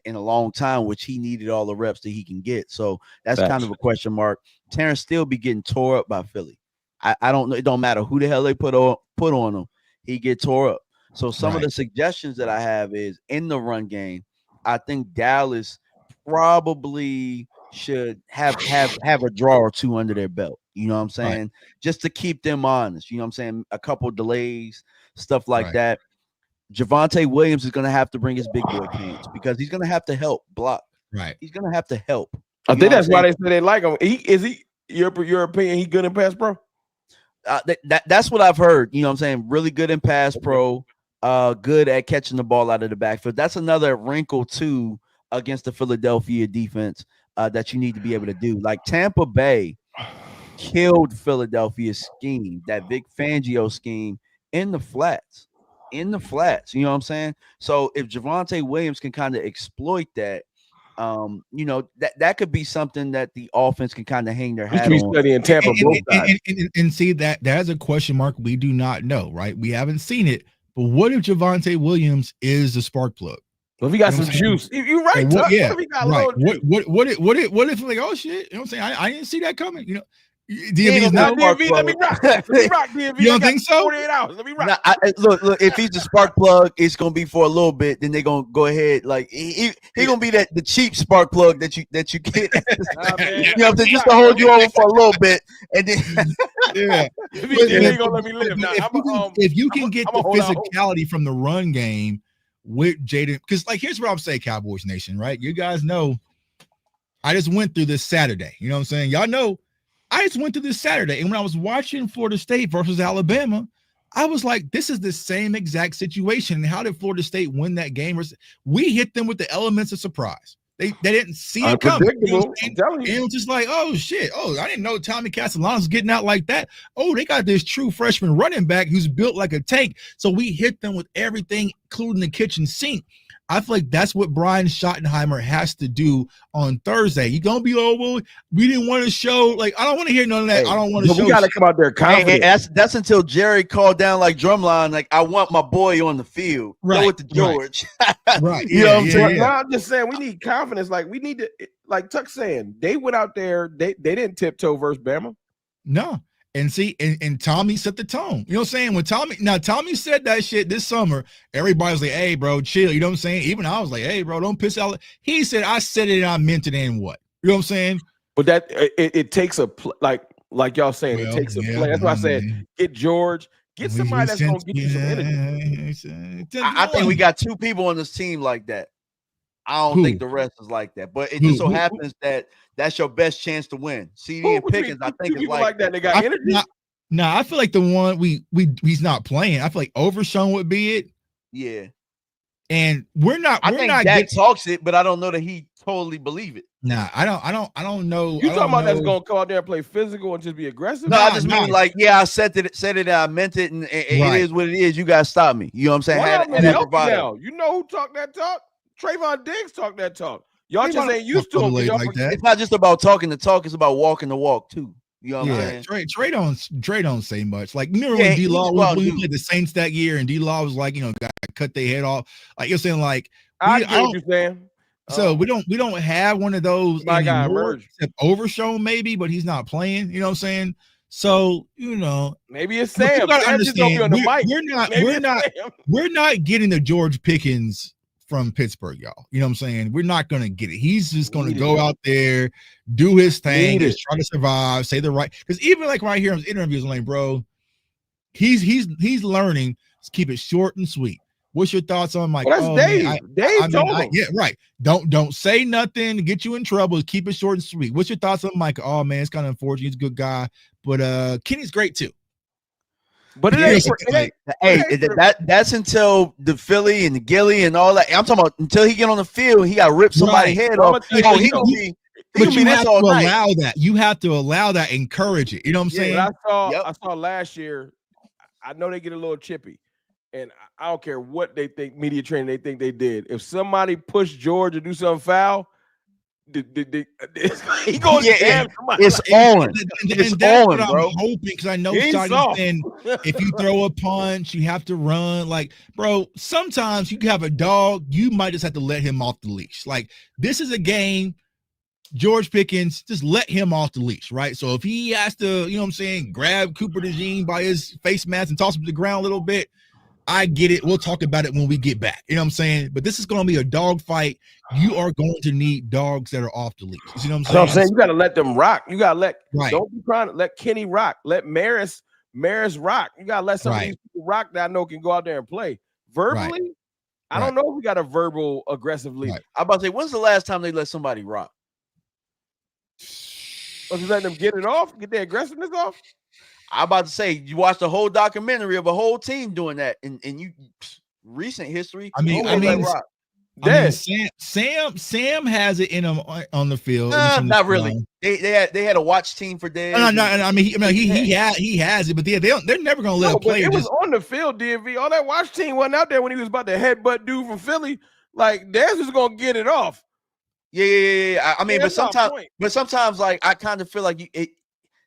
a long time, which he needed all the reps that he can get. So that's kind of a question mark. Terrence still be getting tore up by Philly. I don't know. It don't matter who the hell they put on him. He get tore up. So some of the suggestions that I have is, in the run game, I think Dallas probably should have a draw or two under their belt. You know what I'm saying? Just to keep them honest. You know what I'm saying? A couple delays, stuff like that. Javonte Williams is going to have to bring his big boy pants, because he's going to have to help block. Right. He's going to have to help. I think that's why they say they like him. Is he your opinion? He good in pass pro? That's what I've heard. You know what I'm saying? Really good in pass pro. Good at catching the ball out of the backfield. That's another wrinkle too against the Philadelphia defense that you need to be able to do. Like, Tampa Bay killed Philadelphia's scheme, that Vic Fangio scheme, in the flats. You know what I'm saying? So if Javonte Williams can kind of exploit that, that could be something that the offense can kind of hang their hat on. Studying Tampa and see that's a question mark we do not know, right? We haven't seen it, but what if Javonte Williams is the spark plug? Well, if he got some juice, you're right. What if like, oh shit, you know what I'm saying? I didn't see that coming. You know, DMV is not DMV. Let me rock. Let me rock, DMV. You don't think so? 48 hours. Let me rock. Look. If he's the spark plug, it's gonna be for a little bit. Then they're gonna go ahead. Like, he gonna be the cheap spark plug that you get. You know what I'm saying? Just to hold you over for a little bit, and then If gonna let me live. If you can get the physicality from the run game with Jaden, because like, here's what I'm saying, Cowboys Nation, right? You guys know I just went through this Saturday. You know what I'm saying? Y'all know I just went through this Saturday, and when I was watching Florida State versus Alabama, I was like, this is the same exact situation. And how did Florida State win that game? We hit them with the elements of surprise. They didn't see it coming. You know, and it was just like, oh shit. Oh, I didn't know Tommy Castellanos getting out like that. Oh, they got this true freshman running back who's built like a tank. So we hit them with everything, including the kitchen sink. I feel like that's what Brian Schottenheimer has to do on Thursday. You're gonna be well, we didn't want to show. Like, I don't want to hear none of that. Hey, I don't want to show. We gotta come out there confident. Hey, that's until Jerry called down like drumline, like I want my boy on the field. Right, Throw it to George. Right. You know what I'm saying? No, I'm just saying we need confidence. Like we need to, like Tuck's saying, they went out there, they didn't tiptoe versus Bama. No. And see, and Tommy set the tone. You know what I'm saying? When Tommy said that shit this summer, everybody was like, hey, bro, chill. You know what I'm saying? Even I was like, hey, bro, don't piss out. He said, I said it and I meant it, and what? You know what I'm saying? But that it takes a like y'all saying, it takes a play. That's why I said get George, get somebody that's gonna get you some energy. I think we got two people on this team like that. I don't think the rest is like that, but it just so happens that that's your best chance to win. CD and Pickens, I think, is like that. They got energy. Nah, I feel like the one he's not playing. I feel like Overshown would be it. Yeah, and we're not. I think Dak talks it, but I don't know that he totally believe it. Nah, I don't know. You talking about that's gonna come out there and play physical and just be aggressive? No, I just mean like, yeah, I said it, and I meant it, and it is what it is. You guys stop me. You know what I'm saying? Now. You know who talked that talk? Trayvon Diggs talked that talk. Y'all just ain't used to him. Like that. It's not just about talking the talk; it's about walking the walk too. You know what I'm saying? Trey don't say much. Like, remember when D-Law when we played the Saints that year, and D-Law was like, got cut their head off. Like, you're saying, like, I get what you're saying. So we don't have one of those anymore, except Overshown maybe, but he's not playing. You know what I'm saying? So maybe it's Sam. You gotta understand, we're not getting the George Pickens from Pittsburgh, y'all. You know what I'm saying? We're not gonna get it. He's just gonna go out there, do his thing, just try to survive, say the right. Because even like right here in interviews, I'm like, bro, he's learning to keep it short and sweet. What's your thoughts on Mike? Well, that's Dave. Dave told him. Yeah, right. Don't say nothing to get you in trouble. Keep it short and sweet. What's your thoughts on Mike? Oh man, it's kind of unfortunate. He's a good guy, but Kenny's great too. But that's until the Philly and the Gilly and all that. I'm talking about until he get on the field, he got to rip somebody's head off. But you have to allow that. You have to allow that. Encourage it. You know what I'm saying? I saw last year. I know they get a little chippy, and I don't care what they think media training they think they did. If somebody pushed George to do something foul, he goes damn somebody. It's on. It's on, bro. I'm hoping because I know if you throw a punch, you have to run. Like, bro, sometimes you can have a dog. You might just have to let him off the leash. Like, this is a game. George Pickens, just let him off the leash, right? So if he has to, you know what I'm saying, grab Cooper DeJean by his face mask and toss him to the ground a little bit, I get it. We'll talk about it when we get back. You know what I'm saying? But this is going to be a dog fight. You are going to need dogs that are off the leash. You know what I'm saying? You got to let them rock. You got to don't be trying to let Kenny rock. Let Maris rock. You got to let some of these people rock that I know can go out there and play. Verbally, I don't know if we got a verbal aggressive leader. I'm about to say, when's the last time they let somebody rock? Or just let them get it off, get their aggressiveness off. I'm about to say, you watch the whole documentary of a whole team doing that, and you recent history. Sam has it in him on the field. Not really. They had a watch team for days. No. I mean, he has it, but they're never gonna let a player. It was on the field, DMV. All that watch team wasn't out there when he was about to headbutt dude from Philly. Like, Dez was gonna get it off. Yeah. I mean, but sometimes, like, I kind of feel like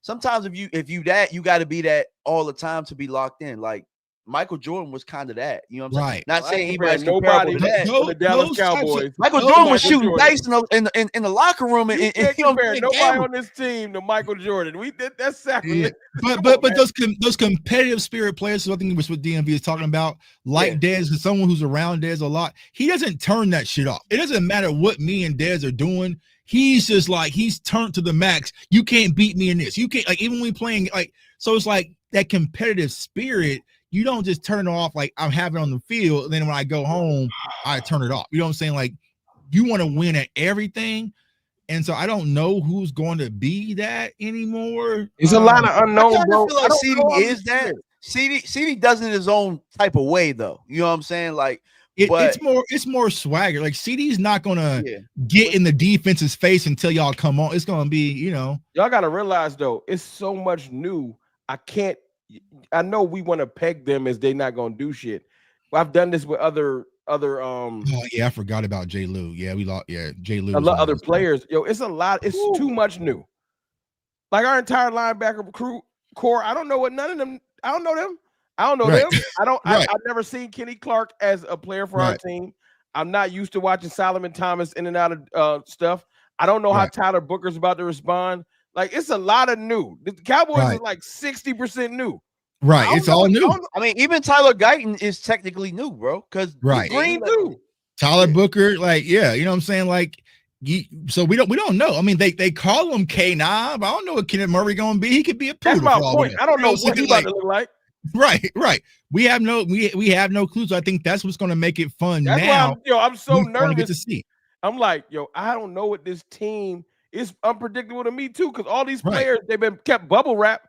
sometimes if you that, you got to be that all the time to be locked in. Like, Michael Jordan was kind of that. You know what I'm saying? Not saying anybody's comparable to that. The Dallas Cowboys. Michael Jordan was shooting dice in the locker room, and nobody on this team to Michael Jordan. We did that sacrilege. Yeah. But those competitive spirit players, so I think was what DMV is talking about, like Dez, is someone who's around Dez a lot. He doesn't turn that shit off. It doesn't matter what me and Dez are doing. He's just like, he's turned to the max. You can't beat me in this. You can't, like, even when we playing, like, so it's like that competitive spirit. You don't just turn it off like I'm having on the field. And then when I go home, I turn it off. You know what I'm saying? Like, you want to win at everything. And so I don't know who's going to be that anymore. It's a lot of unknown, bro. I feel like CD is that. CD does it his own type of way, though. You know what I'm saying? Like, it's more swagger. Like, CD's not gonna get in the defense's face until y'all come on. It's gonna be, y'all gotta realize though, it's so much new. I know we want to peg them as they not gonna do shit. I've done this with other other Oh yeah, I forgot about J. Lou. Yeah, we lost. Yeah, J. Lou. a lot other players. Yo, it's a lot. It's too much new. Like our entire linebacker core. I don't know what none of them. I don't know them. I don't know them. I don't. I've never seen Kenny Clark as a player for our team. I'm not used to watching Solomon Thomas in and out of stuff. I don't know how Tyler Booker's about to respond. Like, it's a lot of new. The Cowboys is like 60% new. Right. It's all new. I mean, even Tyler Guyton is technically new, bro. Because Green too. Tyler Booker, like, yeah, you know what I'm saying? Like, so we don't know. I mean, they call him K9, but I don't know what Kenneth Murray gonna be. He could be a poodle. That's my point. I don't know what he's about to look like. Right. We have no clues. I think that's what's gonna make it fun. That's now. Why I'm so nervous get to see. I'm like, yo, I don't know what this team is. Unpredictable to me too, because all these players they've been kept bubble wrap.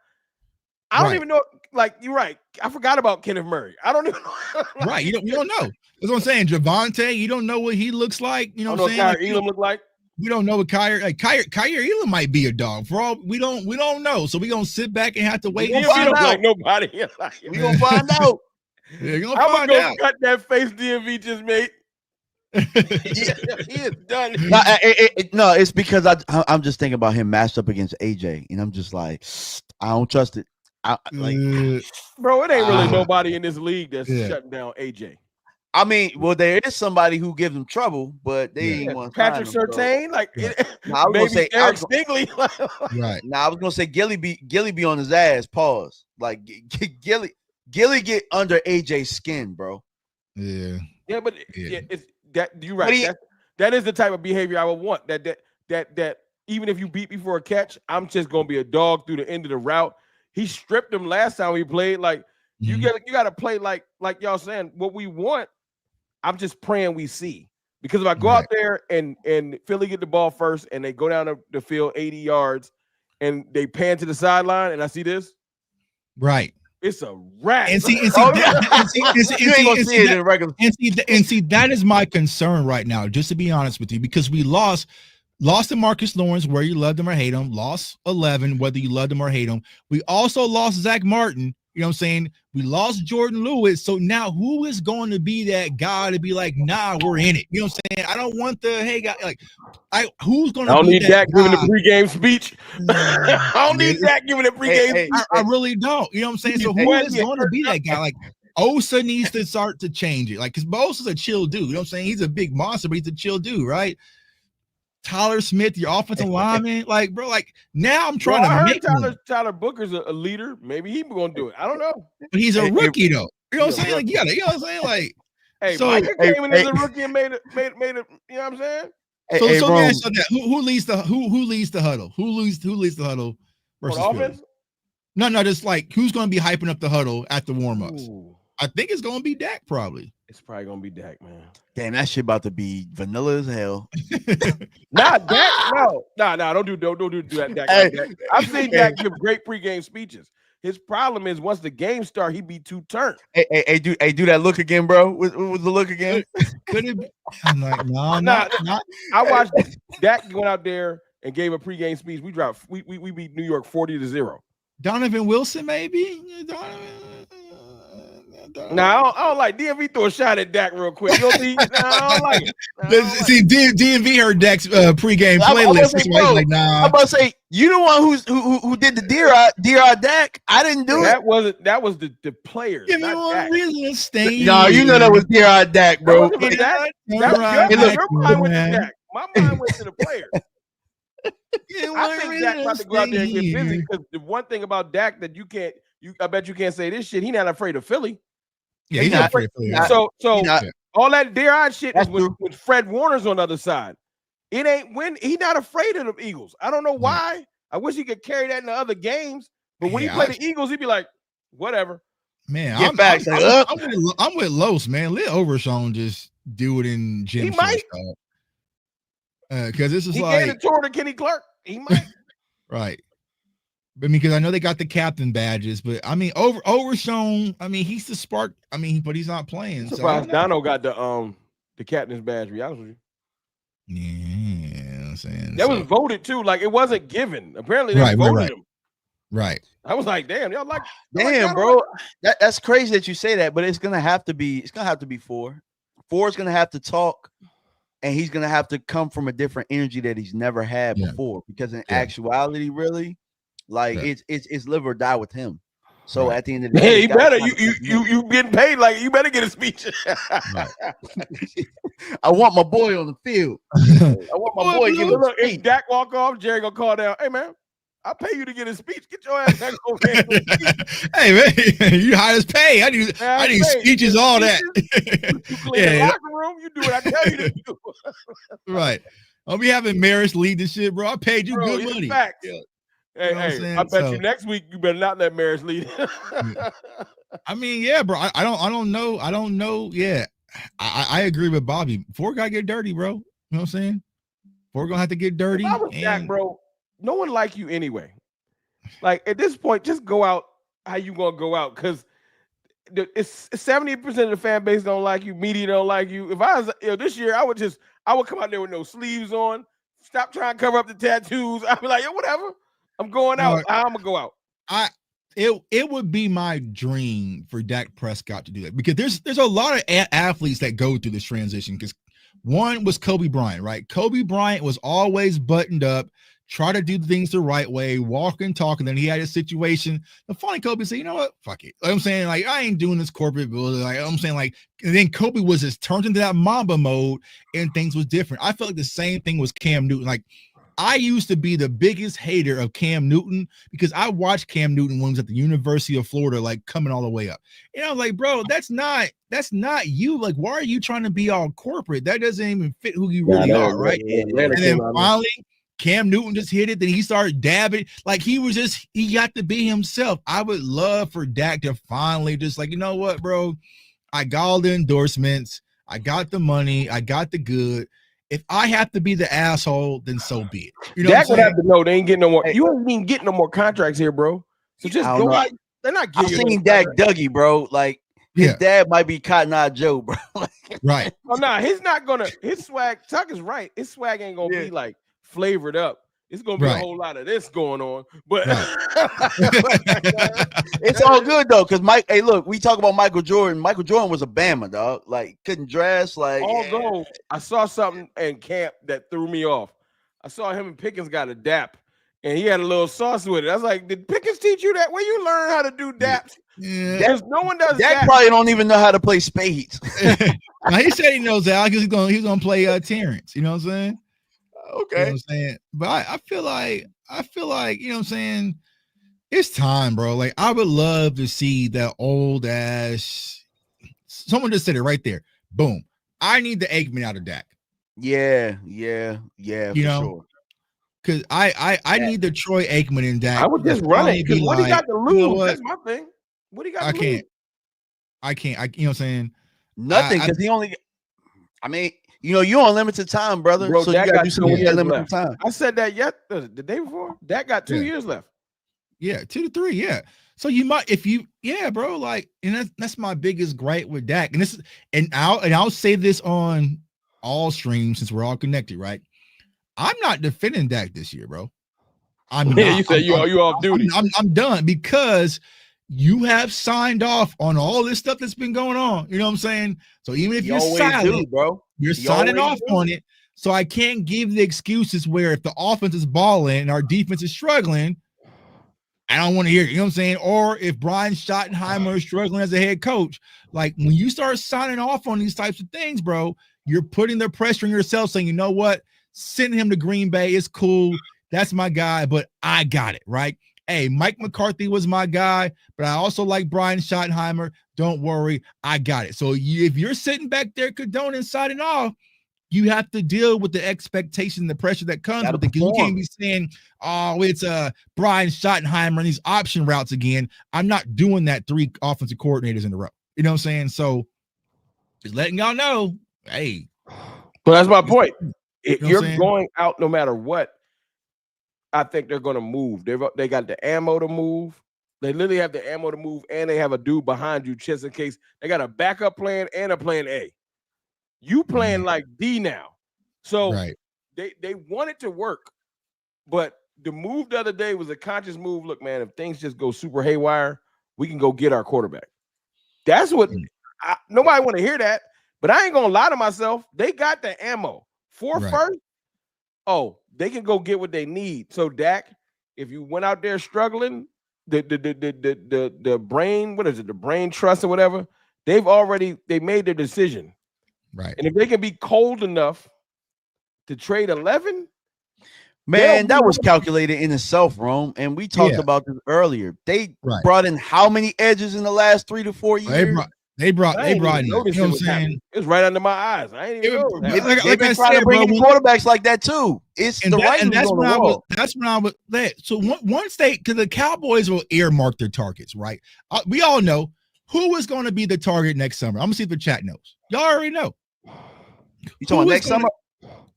I don't even know. Like, you're right. I forgot about Kenneth Murray. I don't even know. Right. You don't know. That's what I'm saying. Javonte, you don't know what he looks like. You know what I'm saying? Kyrie Elam look like. We don't know what Kyrie Elam might be a dog. For all we don't know. So we're gonna sit back and have to wait and find out. Like nobody. We're gonna find out. I'm gonna go cut that face DMV just made. He is done. No, it's because I'm just thinking about him matched up against AJ, and I'm just like, I don't trust it. Bro, it ain't really nobody in this league that's shutting down AJ. I mean, well, there is somebody who gives him trouble, but they ain't want Patrick Surtain, like I was gonna say Eric Stingley. Right. Now I was gonna say Gilly be on his ass. Pause. Like Gilly get under AJ's skin, bro. Yeah. Yeah, but it's that you're right. That is the type of behavior I would want. That even if you beat me for a catch, I'm just gonna be a dog through the end of the route. He stripped him last time we played. Like you got to play like y'all saying what we want. I'm just praying we see, because if I go out there and Philly get the ball first and they go down the field 80 yards and they pan to the sideline and I see this, right, it's a wrap. And see, that is my concern right now. Just to be honest with you, because we lost to Marcus Lawrence, where you loved him or hate him. Lost 11, whether you loved him or hate him. We also lost Zach Martin. You know what I'm saying? We lost Jordan Lewis. So now who is going to be that guy to be like, nah, we're in it? You know what I'm saying? I don't want the, hey, guy, like, who's going to be that guy? I don't need Dak giving a pregame speech. I don't need Dak giving a pregame speech. I really don't. You know what I'm saying? So who is going to be that guy? Like, Osa needs to start to change it. Like, because Osa's a chill dude. You know what I'm saying? He's a big monster, but he's a chill dude, right? Tyler Smith, your offensive lineman, like, bro, like, now I'm trying to make Tyler Booker's a leader. Maybe he's gonna do it. I don't know. But he's a rookie, though. You know what I'm saying? Like, you know what I'm saying? Like, hey, so Micah came in as a rookie and made it. You know what I'm saying? So who leads the huddle? Who leads the huddle versus offense? No, just like who's gonna be hyping up the huddle at the warm-ups? I think it's gonna be Dak, probably. It's probably gonna be Dak, man. Damn, that shit about to be vanilla as hell. Nah, Dak, no, don't do that, Dak. Like that. I've seen Dak give great pregame speeches. His problem is once the game starts, he be too turned. Hey, do that look again, bro. What was the look again? Could it be? I'm like, no, not. I watched Dak went out there and gave a pregame speech. We beat New York 40-0. Donovan Wilson, maybe. I don't like DMV. Throw a shot at Dak real quick. I don't like it. See, DMV heard Dak's pregame playlist. That's why he's like, nah. I'm about to say, you the one who did the DR Dak. I didn't do it. That was the players. Give me one reason to stay. No, you know that was DR Dak, bro. My mind went to Dak. My mind went to the players. I think Dak about to go out there and get busy, because the one thing about Dak that I bet you can't say this shit. He's not afraid of Philly. Yeah, he's not afraid of Philly. So all that DRI shit is with Fred Warner's on the other side. It ain't when he's not afraid of the Eagles. I don't know why. I wish he could carry that in the other games. But when he played the Eagles, he'd be like, whatever. Man, I'm with Los, man. Let Overshawn just do it in gym. He might. Because this is he like gave the tour to Kenny Clark. He might. Right. But because I know they got the captain badges, but I mean, Overshawn, I mean, he's the spark. I mean, but he's not playing. Surprised Dono got the captain's badge. To be honest with you. Yeah, I'm saying that was voted too. Like, it wasn't given. Apparently, they voted him. Right. I was like, damn, y'all like, damn, bro. That's crazy that you say that, but it's gonna have to be 4. Ford's gonna have to talk, and he's gonna have to come from a different energy that he's never had before. Because in actuality, really, like it's live or die with him. So at the end of the day, he better you getting paid like you better get a speech. I want my boy on the field. I want my boy. Look, if Dak walk off, Jerry gonna call down. Hey man, I pay you to get a speech. Get your ass back over here. Hey man, you highest pay. I need speeches, all that. You clean the locker room. You do what I tell you to do. Right. I'll be having Maris lead this shit, bro. I paid you good money. Facts. Yeah. Hey, I bet you next week you better not let Maris lead. I mean, yeah, bro. I don't know. Yeah. I agree with Bobby. Ford gotta get dirty, bro. You know what I'm saying? Ford gonna have to get dirty. If I was Dak, bro, no one like you anyway. Like at this point, just go out how you gonna go out, because it's 70% of the fan base don't like you, media don't like you. If I was this year, I would come out there with no sleeves on, stop trying to cover up the tattoos. I'd be like, yo, whatever. I'm going out. I'm gonna go out. It would be my dream for Dak Prescott to do that, because there's a lot of athletes that go through this transition. Because one was Kobe Bryant, right? Kobe Bryant was always buttoned up, try to do things the right way, walk and talk, and then he had a situation. The funny Kobe said, you know what? Fuck it. Like I'm saying, like, I ain't doing this corporate building. Like I'm saying, like, and then Kobe was just turned into that Mamba mode and things was different. I felt like the same thing was Cam Newton. Like, I used to be the biggest hater of Cam Newton because I watched Cam Newton when he was at the University of Florida, like coming all the way up. And I was like, bro, that's not you. Like, why are you trying to be all corporate? That doesn't even fit who you really are, right? And then finally, Cam Newton just hit it. Then he started dabbing. Like he got to be himself. I would love for Dak to finally just like, you know what, bro? I got all the endorsements. I got the money. I got the good. If I have to be the asshole, then so be it. You know, Dak would have to know they ain't getting no more. You ain't even getting no more contracts here, bro. So just go out. They're not getting. I've seen Dak Dougie, bro. Like his dad might be Cotton Eye Joe, bro. Right. Oh no, he's not gonna. His swag. Tuck is right. His swag ain't gonna be like flavored up. It's gonna be a whole lot of this going on, but it's all good though. Cause Mike, hey, look, we talk about Michael Jordan. Michael Jordan was a Bama, dog. Like couldn't dress. Like although I saw something in camp that threw me off. I saw him and Pickens got a dap, and he had a little sauce with it. I was like, did Pickens teach you that? Where you learn how to do daps? Yeah, no one does. Dak probably don't even know how to play spades. Now, he said he knows that because he's gonna play Terrence. You know what I'm saying? Okay. You know what I'm saying? But I feel like, you know what I'm saying? It's time, bro. Like, I would love to see that old ass. Someone just said it right there. Boom. I need the Aikman out of Dak. Yeah. You know? Sure. Because I need the Troy Aikman in Dak. I would just run it. Because what he got to lose? You know that's my thing. What he got to lose? I can't. You know what I'm saying? Nothing. Because he only. I mean. You know, you're on limited time, brother. Bro, so Dak you gotta do something with limited time. I said that the day before. Dak got 2 years left. Yeah, 2 to 3. Yeah. So you might, bro. Like, and that's my biggest gripe with Dak. And I'll say this on all streams since we're all connected, right? I'm not defending Dak this year, bro. You said you off duty. I'm done because you have signed off on all this stuff that's been going on. You know what I'm saying? So even if you're silent, bro, you're signing off on it. So I can't give the excuses where if the offense is balling and our defense is struggling, I don't want to hear it. You know what I'm saying? Or if Brian Schottenheimer is struggling as a head coach, like when you start signing off on these types of things, bro, you're putting the pressure on yourself saying, you know what? Sending him to Green Bay is cool. That's my guy, but I got it, right? Hey, Mike McCarthy was my guy, but I also like Brian Schottenheimer. Don't worry, I got it. So if you're sitting back there condoning signing off, you have to deal with the expectation, the pressure that comes with it. You can't be saying, oh, it's Brian Schottenheimer and these option routes again. I'm not doing that 3 offensive coordinators in a row. You know what I'm saying? So just letting y'all know, hey. Well, that's my point. If you're going out no matter what, I think they're going to move. They got the ammo to move. They literally have the ammo to move, and they have a dude behind you just in case. They got a backup plan and a plan A. You playing like D now. So they want it to work. But the move the other day was a conscious move. Look, man, if things just go super haywire, we can go get our quarterback. That's what nobody want to hear that. But I ain't gonna lie to myself. They got the ammo. Four first. Oh, they can go get what they need. So Dak, if you went out there struggling, the brain, what is it? The brain trust or whatever. They made their decision. Right. And if they can be cold enough to trade 11, man, that was calculated in itself, Rome. And we talked about this earlier. They brought in how many edges in the last 3 to 4 years? They brought in. You know what I'm saying? Happened. It was right under my eyes. I ain't even know. They've been trying to bring in quarterbacks like that too. It's the writing on the wall. That's when I was that. So once because the Cowboys will earmark their targets, right? We all know who is going to be the target next summer. I'm gonna see if the chat knows. Y'all already know. You talking next summer?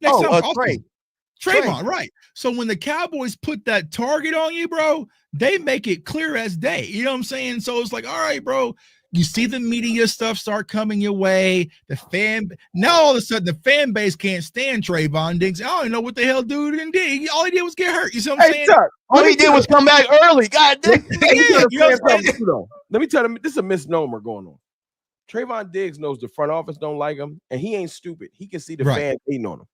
Next summer, Trayvon, right? So when the Cowboys put that target on you, bro, they make it clear as day. You know what I'm saying? So it's like, all right, bro. You see the media stuff start coming your way. Now all of a sudden the fan base can't stand Trayvon Diggs. I don't even know what the hell dude did. All he did was get hurt. You see what I'm saying? All he did was come back early. God damn. Let me tell them this is a misnomer going on. Trayvon Diggs knows the front office don't like him, and he ain't stupid. He can see the fans hating on him.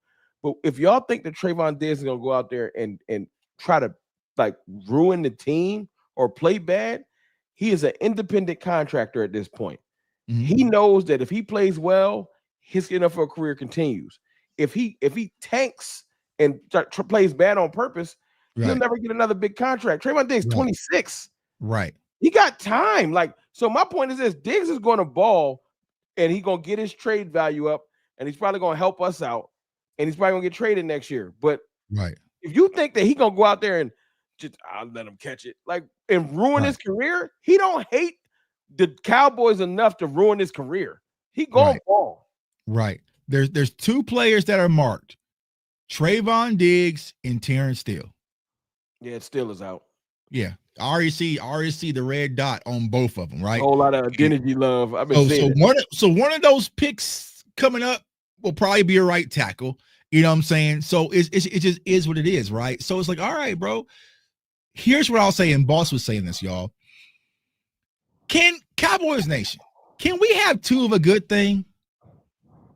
But if y'all think that Trayvon Diggs is gonna go out there and try to like ruin the team or play bad, he is an independent contractor at this point. Mm-hmm. He knows that if he plays well, his NFL career continues. If he tanks and plays bad on purpose, he'll never get another big contract. Trayvon Diggs, 26. Right. He got time. So my point is this: Diggs is going to ball, and he's going to get his trade value up, and he's probably going to help us out, and he's probably going to get traded next year. But if you think that he's going to go out there and I'll let him catch it, and ruin his career, he don't hate the Cowboys enough to ruin his career. He going ball. Right. There's 2 players that are marked: Trayvon Diggs and Terrence Steele. Yeah, Steele is out. Yeah. I already see the red dot on both of them, right? A whole lot of identity love. I've been seeing one of those picks coming up will probably be a right tackle. You know what I'm saying? So it just is what it is, right? So it's like, all right, bro. Here's what I'll say, and Boss was saying this, y'all. Cowboys Nation, can we have 2 of a good thing?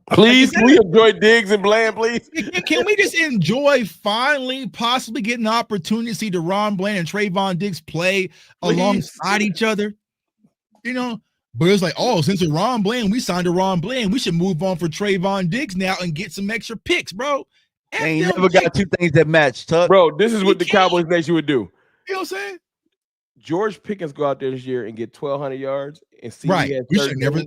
Please, can we enjoy Diggs and Bland, please? Can we just enjoy finally possibly getting the opportunity to see DeRon Bland and Trayvon Diggs play alongside each other? You know, but it's like, since DeRon Bland, we signed DeRon Bland, we should move on for Trayvon Diggs now and get some extra picks, bro. They ain't never got 2 things that match, Tuck. Bro, this is what the Cowboys Nation would do. You know what I'm saying? George Pickens go out there this year and get 1,200 yards and see we should never.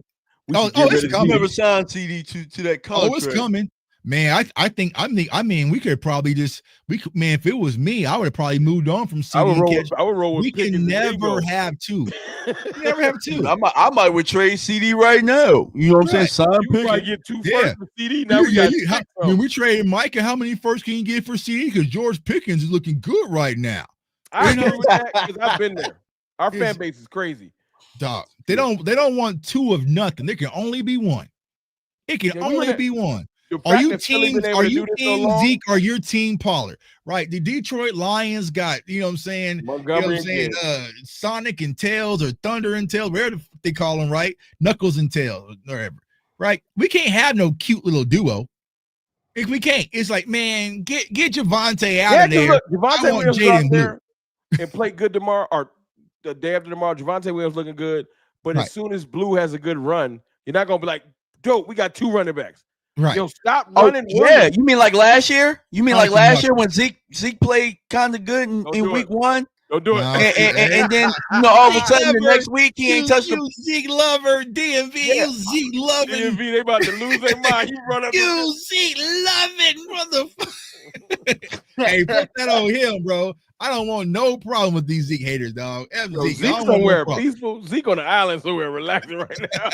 It's coming. Never signed CD to that contract. Oh, it's coming, man. I mean, we could probably if it was me, I would have probably moved on from CD. I would roll with. We can never have 2. Never have 2. I might would trade CD right now. You know what I'm saying? Sign Pickens. Probably get 2 first for CD. Now when we traded Mike, how many first can you get for CD? Because George Pickens is looking good right now. I agree with that because I've been there. Our fan base is crazy. Dog, they don't want 2 of nothing. There can only be 1. It can only be 1. Are you team Zeke or your team Pollard? Right. The Detroit Lions got, you know what I'm saying? Montgomery, Sonic and Tails or Thunder and Tails, whatever they call them, right? Knuckles and Tails, whatever. Right. We can't have no cute little duo. If we can't, it's like, man, get Javonte out of there. Look, Javonte Williams go out there and play good tomorrow, or the day after tomorrow. Javonte Williams looking good, but as soon as Blue has a good run, you're not gonna be like, dope, we got 2 running backs. Right. Yo, stop running. Yeah, you mean like last year? You mean like last year when Zeke played kind of good in week 1? Don't do it. And then all of a sudden the next week he ain't touched the Zeke lover, DMV. You Zeke loving. DMV, they about to lose their mind. You run up. You Zeke loving, motherfucker. Hey, put that on him, bro. I don't want no problem with these Zeke haters, dog. Zeke somewhere peaceful. Zeke on the island somewhere relaxing right now.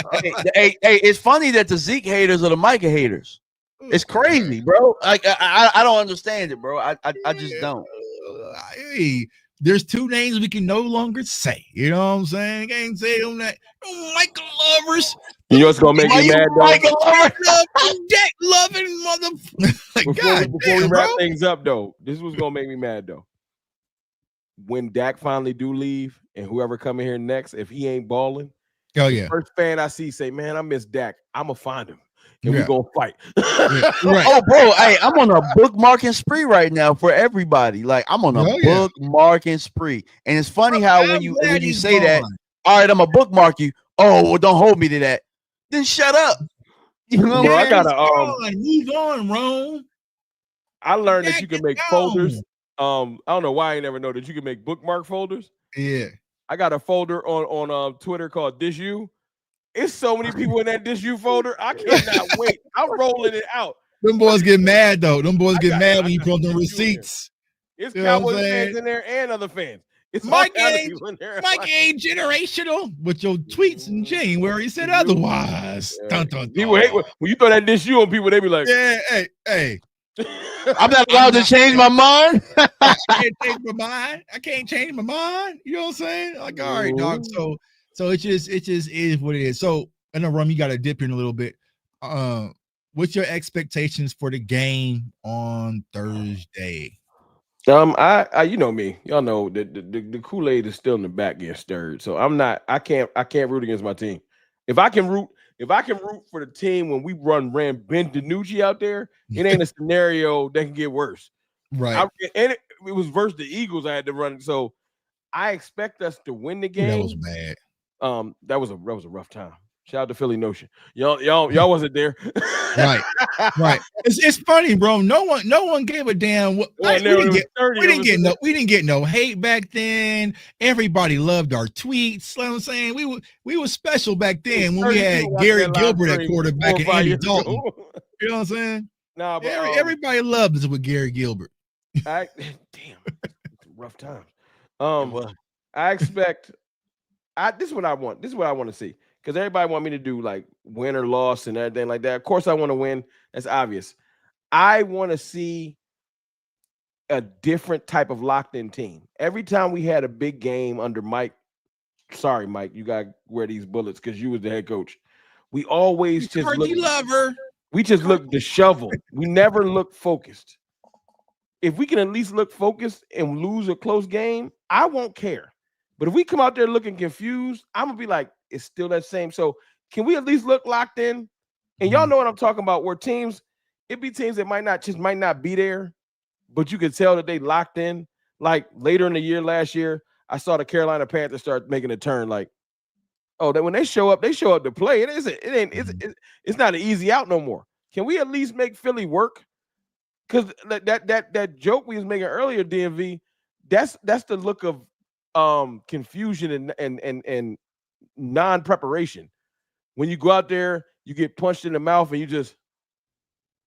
hey, it's funny that the Zeke haters are the Micah haters. It's crazy, bro. I don't understand it, bro. I just don't. Hey, there's 2 names we can no longer say. You know what I'm saying? Can't say them that. Michael lovers. You know what's gonna make me mad, though? Michael lovers, Dak loving motherfucker. Before we wrap things up, though, this was gonna make me mad, though. When Dak finally do leave, and whoever come in here next, if he ain't balling, the first fan I see say, "Man, I miss Dak. I'ma find him. and we're gonna fight. Right. Oh, bro, hey, I'm on a bookmarking spree right now for everybody. Like I'm on a bookmarking spree, and it's funny how when you say that, all right, I'm a bookmark you. Oh, well, don't hold me to that. Then shut up. You know, bro, I gotta move on, Rome. I learned that you can make folders. I don't know why I never know that you can make bookmark folders. Yeah. I got a folder on Twitter called This You. It's so many people in that This You folder. I cannot wait. I'm rolling it out. Them boys get mad though. Them boys get mad when you put them receipts. It's Cowboys fans in there and other fans. It's Mike ain't generational with your tweets in January. He said otherwise. Yeah. People hate when you throw that This You on people. They be like, "Yeah, hey." I'm not allowed to change my mind. I can't change my mind. I can't change my mind. You know what I'm saying? Like, all right, dog. So it just is what it is. So I know, Rum, you got to dip in a little bit. What's your expectations for the game on Thursday? I you know me, y'all know that the Kool-Aid is still in the back getting stirred. So I can't root against my team. If I can root for the team when we ran Ben DiNucci out there, it ain't a scenario that can get worse. Right. And it was versus the Eagles I had to run. So I expect us to win the game. That was bad. That was a rough time. Shout out to Philly Notion. Y'all wasn't there. Right. It's funny, bro. No one gave a damn. We didn't get no hate back then. Everybody loved our tweets. You know what I'm saying? We were special back then when we had Gary Gilbert at quarterback and Andy Dalton. You know what I'm saying? Nah, but everybody loved us with Gary Gilbert. Damn, rough time. I expect. This is what I want. This is what I want to see. Because everybody want me to do like win or loss and everything like that. Of course, I want to win. That's obvious. I want to see a different type of locked-in team. Every time we had a big game under Mike, sorry, Mike, you got to wear these bullets because you was the head coach. We always just look disheveled. We never look focused. If we can at least look focused and lose a close game, I won't care. But if we come out there looking confused, I'm going to be like, it's still that same. So can we at least look locked in? And y'all know what I'm talking about, where teams, it be teams that might not be there, but you can tell that they locked in. Like later in the year, last year, I saw the Carolina Panthers start making a turn. Like, oh, that when they show up to play. It's not an easy out no more. Can we at least make Philly work? Because that joke we was making earlier, DMV, that's the look of confusion and non-preparation. When you go out there, you get punched in the mouth and you just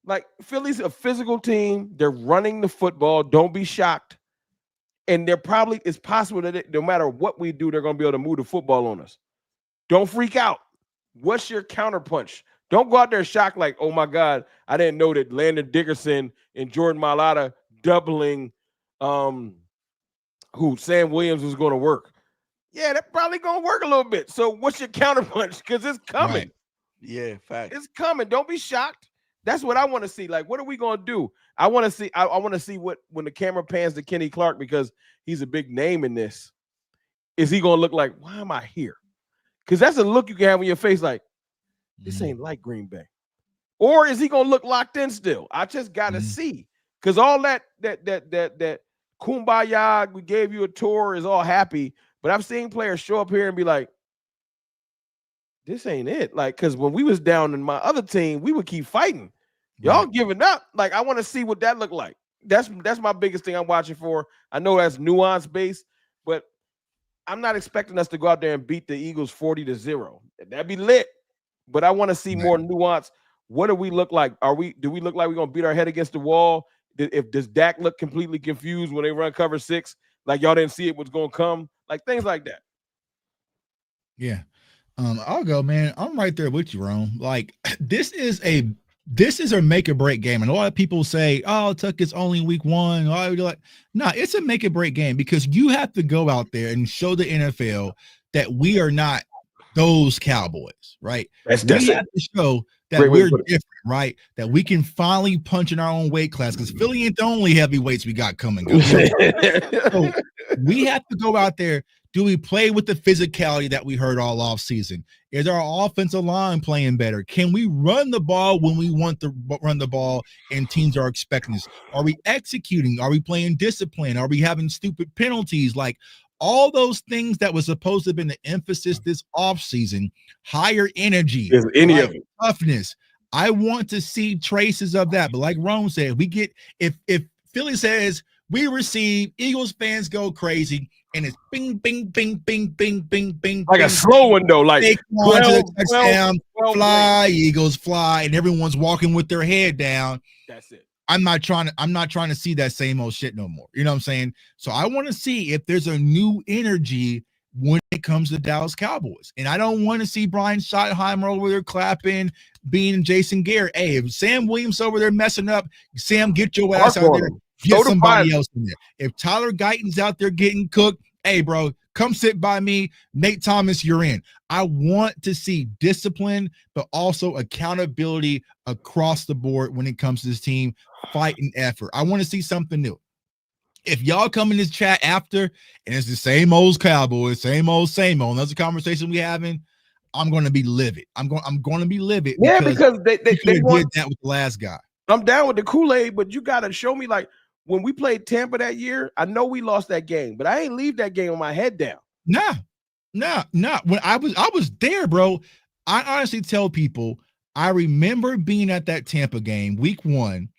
like Philly's a physical team. They're running the football. Don't be shocked. And it's possible that no matter what we do, they're going to be able to move the football on us. Don't freak out. What's your counterpunch? Don't go out there shocked like, oh my God, I didn't know that Landon Dickerson and Jordan Mailata doubling who Sam Williams was going to work. Yeah, that's probably going to work a little bit. So what's your counterpunch? Because it's coming. Right. Yeah, fact. It's coming. Don't be shocked. That's what I want to see. Like, what are we going to do? I want to see. I want to see what when the camera pans to Kenny Clark, because he's a big name in this. Is he going to look like, why am I here? Because that's a look you can have on your face like, this ain't like Green Bay. Or is he going to look locked in still? I just got to see. Because all that kumbaya, we gave you a tour, is all happy. But I've seen players show up here and be like, this ain't it. Like, because when we was down in my other team, we would keep fighting. Y'all giving up. Like, I want to see what that looked like. That's my biggest thing I'm watching for. I know that's nuance based, but I'm not expecting us to go out there and beat the Eagles 40-0. That'd be lit. But I want to see more nuance. What do we look like? Do we look like we're gonna beat our head against the wall? Does Dak look completely confused when they run cover 6? Like y'all didn't see it was gonna come? Like things like that. Yeah. I'll go, man. I'm right there with you, Rome. Like this is a make or break game. And a lot of people say, oh, Tuck, it's only week 1. It's a make or break game, because you have to go out there and show the NFL that we are not those Cowboys, right? We have to show that we're different, right? That we can finally punch in our own weight class, because Philly ain't the only heavyweights we got coming. So we have to go out there Do we play with the physicality that we heard all off season? Is our offensive line playing better? Can we run the ball when we want to run the ball and teams are expecting us? Are we executing? Are we playing discipline? Are we having stupid penalties? Like all those things that was supposed to have been the emphasis this offseason, higher energy, Is any of it toughness. I want to see traces of that. But like Rome said, we get if Philly says we receive, Eagles fans go crazy, and it's bing, bing, bing, bing, bing, bing, bing, like bing, a slow one though, like 12, touchdown, 12 fly, Eagles fly, and everyone's walking with their head down. That's it. I'm not trying to see that same old shit no more. You know what I'm saying? So I want to see if there's a new energy when it comes to Dallas Cowboys. And I don't want to see Brian Schottenheimer over there clapping, being Jason Garrett. Hey, if Sam Williams over there messing up, Sam, get your ass out there. Get somebody else in there. If Tyler Guyton's out there getting cooked, hey, bro, come sit by me. Nate Thomas, you're in. I want to see discipline, but also accountability across the board when it comes to this team, fight and effort. I want to see something new. If y'all come in this chat after and it's the same old Cowboys, same old, and that's a conversation we having, I'm going to be livid. I'm going to be livid. Yeah, because they did that with the last guy. I'm down with the Kool-Aid, but you got to show me, like, when we played Tampa that year, I know we lost that game, but I ain't leave that game with my head down. Nah. When I was there, bro. I honestly tell people I remember being at that Tampa game, week 1,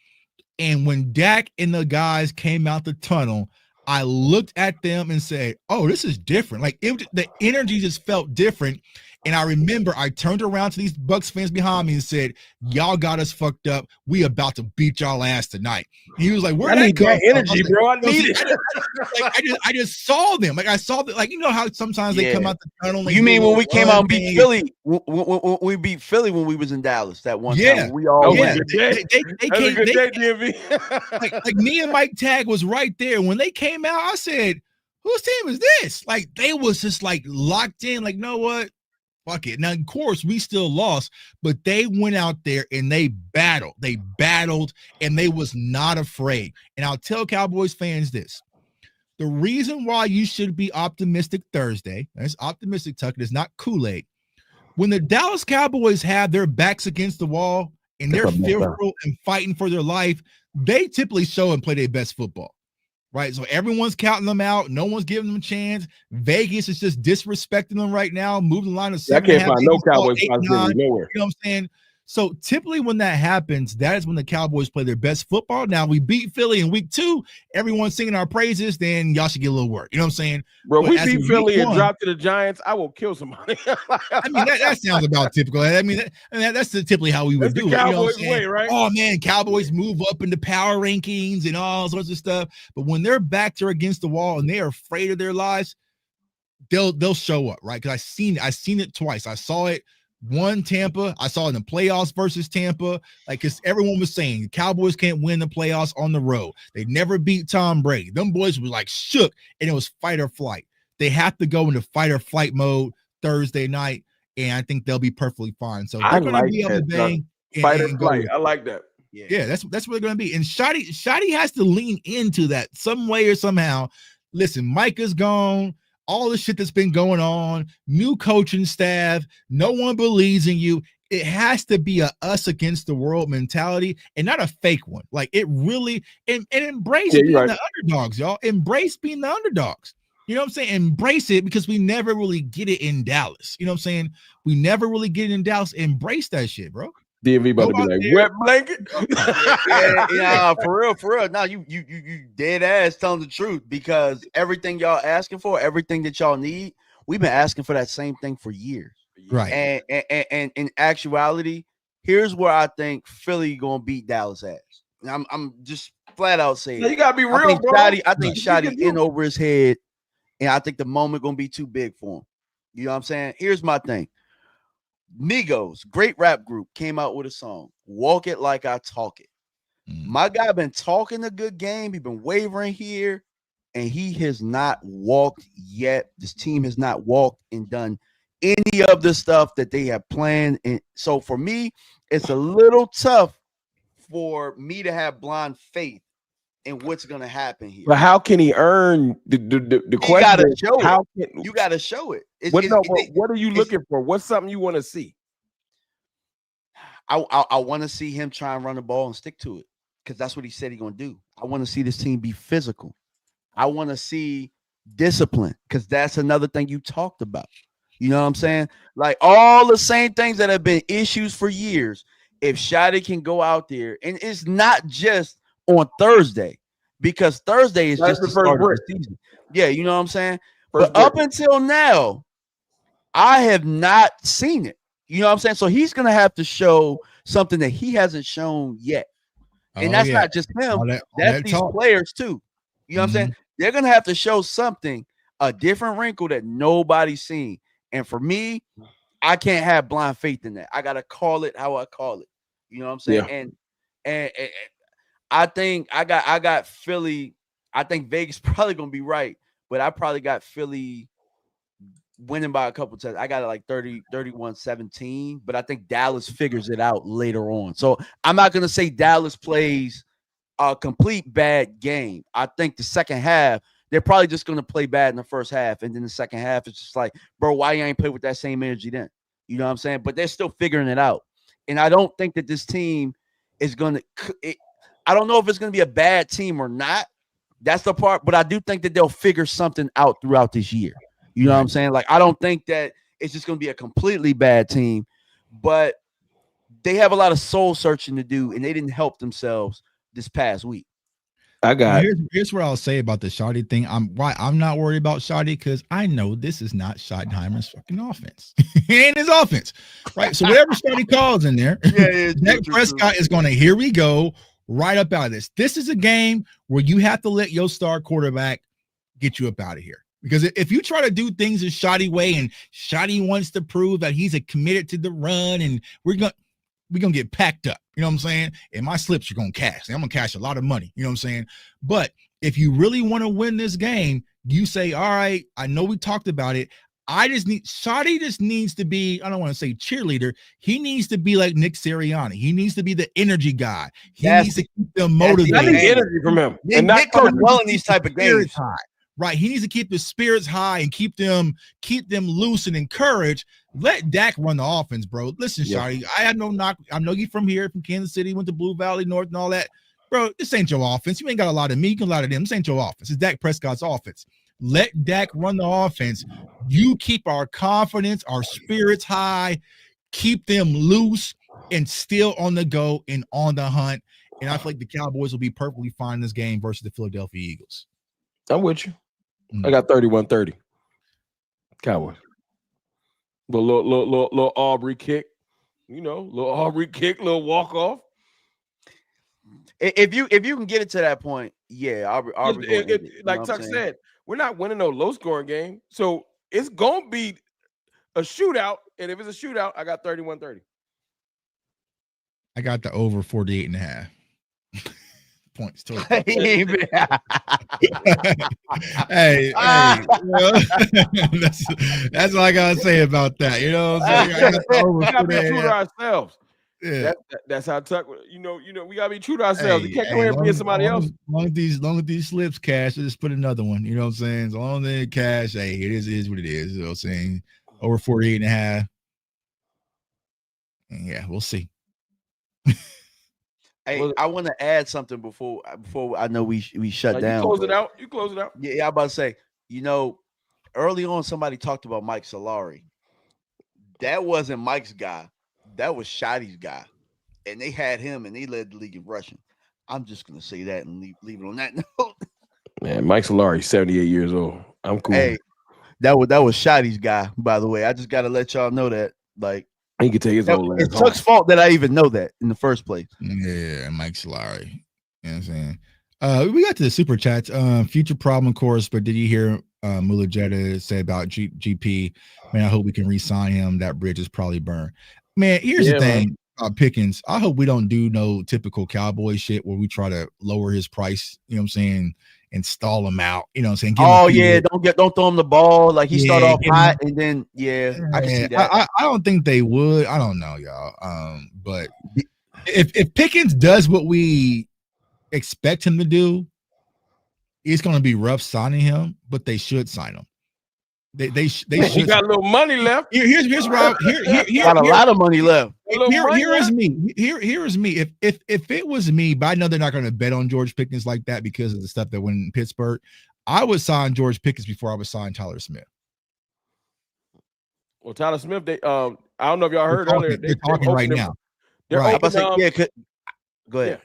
and when Dak and the guys came out the tunnel, I looked at them and said, "Oh, this is different." Like the energy just felt different. And I remember I turned around to these Bucs fans behind me and said, "Y'all got us fucked up. We about to beat y'all ass tonight." And he was like, "Where need that energy, bro? I need it." I just saw them. Like I saw that. Like you know how sometimes they come out the tunnel. You mean when we came out and beat Philly? When we beat Philly when we was in Dallas that one time. We all went. They came. Like me and Mike Tagg was right there when they came out. I said, "Whose team is this?" Like they was just like locked in. Like, know what? Fuck it. Now, of course, we still lost, but they went out there and they battled. They battled, and they was not afraid. And I'll tell Cowboys fans this. The reason why you should be optimistic Thursday, that's optimistic, Tucker, is not Kool-Aid. When the Dallas Cowboys have their backs against the wall and they're fearful and fighting for their life, they typically show and play their best football. Right, so everyone's counting them out. No one's giving them a chance. Vegas is just disrespecting them right now. Moving the line of 7. I can't find no Cowboys nowhere. You know what I'm saying? So typically when that happens, that is when the Cowboys play their best football. Now we beat Philly in week 2. Everyone's singing our praises. Then y'all should get a little work. You know what I'm saying? Bro, we beat Philly and drop to the Giants. I will kill somebody. I mean, that sounds about typical. I mean, that's typically how we would do it. Cowboys way, right? Oh man, Cowboys move up in the power rankings and all sorts of stuff. But when their backs are against the wall and they are afraid of their lives, they'll show up, right? Because I seen it twice. I saw it. One Tampa, I saw it in the playoffs versus Tampa. Like, because everyone was saying the Cowboys can't win the playoffs on the road. They never beat Tom Brady. Them boys were like shook, and it was fight or flight. They have to go into fight or flight mode Thursday night, and I think they'll be perfectly fine. So they're going to be able to bang fight or flight. I like that. Yeah, that's what they're going to be. And Shotty has to lean into that some way or somehow. Listen, Micah's gone. All the shit that's been going on, new coaching staff, no one believes in you. It has to be a us against the world mentality and not a fake one. Like it really, and embrace being the underdogs, y'all. Embrace being the underdogs. You know what I'm saying? Embrace it because we never really get it in Dallas. You know what I'm saying? We never really get it in Dallas. Embrace that shit, bro. DMV about to be like wet blanket. For real. Now you dead ass telling the truth because everything y'all asking for, everything that y'all need, we've been asking for that same thing for years. Right. And in actuality, here's where I think Philly gonna beat Dallas ass. I'm just flat out saying you gotta be real, I think Shotty in over his head, and I think the moment gonna be too big for him. You know what I'm saying? Here's my thing. Migos, great rap group, came out with a song, Walk It Like I Talk It. My guy been talking a good game. He been wavering here, and he has not walked yet. This team has not walked and done any of the stuff that they have planned. And so for me, it's a little tough for me to have blind faith and what's going to happen here. But how can he earn the question? Gotta show how it. You got to show it. What are you looking for? What's something you want to see? I want to see him try and run the ball and stick to it because that's what he said he's going to do. I want to see this team be physical. I want to see discipline because that's another thing you talked about. You know what I'm saying? Like all the same things that have been issues for years. If Shotty can go out there, and it's not just on Thursday, because Thursday is just the start of the season. Yeah, you know what I'm saying? But up until now, I have not seen it. You know what I'm saying? So he's going to have to show something that he hasn't shown yet. And that's not just him. That's these players too. You know what I'm saying? They're going to have to show something, a different wrinkle that nobody's seen. And for me, I can't have blind faith in that. I got to call it how I call it. You know what I'm saying? Yeah. And I think I got Philly. I think Vegas probably going to be right, but I probably got Philly winning by a couple times. I got it like 31-17, but I think Dallas figures it out later on. So I'm not going to say Dallas plays a complete bad game. I think the second half, they're probably just going to play bad in the first half. And then the second half, it's just like, bro, why you ain't play with that same energy then? You know what I'm saying? But they're still figuring it out. And I don't think that this team is going to – I don't know if it's going to be a bad team or not. That's the part. But I do think that they'll figure something out throughout this year. You know what I'm saying? Like, I don't think that it's just going to be a completely bad team, but they have a lot of soul searching to do, and they didn't help themselves this past week. Here's what I'll say about the Shotty thing. I'm not worried about Shotty because I know this is not Schottenheimer's fucking offense. It ain't his offense, right? So whatever Shotty calls in there, Dak Prescott is going to, here we go, right up out of this. This is a game where you have to let your star quarterback get you up out of here. Because if you try to do things a Shotty way and Shotty wants to prove that he's committed to the run and we're gonna get packed up, you know what I'm saying? And my slips are gonna cash. I'm gonna cash a lot of money, you know what I'm saying? But if you really want to win this game, you say, all right, I know we talked about it. Shotty just needs to be, I don't want to say cheerleader. He needs to be like Nick Sirianni. He needs to be the energy guy. He needs to keep them motivated. I need energy from him. And Nick goes well in these type of games. Right, he needs to keep the spirits high and keep them loose and encouraged. Let Dak run the offense, bro. Listen, Shotty, I had no knock. I know you from here, from Kansas City, went to Blue Valley North and all that, bro. This ain't your offense. You ain't got a lot of me. You can a lot of them. This ain't your offense. It's Dak Prescott's offense. Let Dak run the offense. You keep our confidence, our spirits high, keep them loose and still on the go and on the hunt. And I feel like the Cowboys will be perfectly fine in this game versus the Philadelphia Eagles. I'm with you. I got 31-30. Cowboys. Little Aubrey kick. You know, little Aubrey kick, little walk off. If you can get it to that point, yeah, Aubrey like Tuck said, we're not winning no low scoring game. So it's gonna be a shootout. And if it's a shootout, I got 31-30. I got the over 48.5. Points total. Hey, that's all I gotta say about that. You know what I'm saying? We gotta be true to ourselves. Yeah, that's how Tuck. You know, we gotta be true to ourselves. You can't go here and be somebody else. Long as these slips cash, just put another one. You know what I'm saying? As long as they cash, hey, it is what it is. You know what I'm saying? Over 48.5. Yeah, we'll see. Hey, I want to add something before I know we shut down. You close it out. Yeah, I'm about to say, early on somebody talked about Mike Solari. That wasn't Mike's guy. That was Shotty's guy. And they had him and they led the league in rushing. I'm just gonna say that and leave it on that note. Man, Mike Solari, 78 years old. I'm cool. Hey, that was Shotty's guy, by the way. I just gotta let y'all know that. Like, he could take his old ass. It's Tuck's fault that I even know that in the first place. Yeah, Mike Solari. You know what I'm saying? We got to the super chats. Future problem, of course, but did you hear Mulajetta say about GP? Man, I hope we can re-sign him. That bridge is probably burned. Man, here's the thing about Pickens. I hope we don't do no typical Cowboy shit where we try to lower his price, you know what I'm saying, and stall him out. You know what I'm saying? Don't throw him the ball. Like he start off hot and then I can see that. I don't think they would. I don't know, y'all. But if Pickens does what we expect him to do, it's going to be rough signing him, but they should sign him. They should. He got a little money left. Here's Rob. Got a lot of money left. Here is me. Here is me. If it was me, but I know they're not going to bet on George Pickens like that because of the stuff that went in Pittsburgh. I would sign George Pickens before I would sign Tyler Smith. Well, Tyler Smith, they I don't know if y'all heard earlier. They're talking right now. They're right. open, go ahead.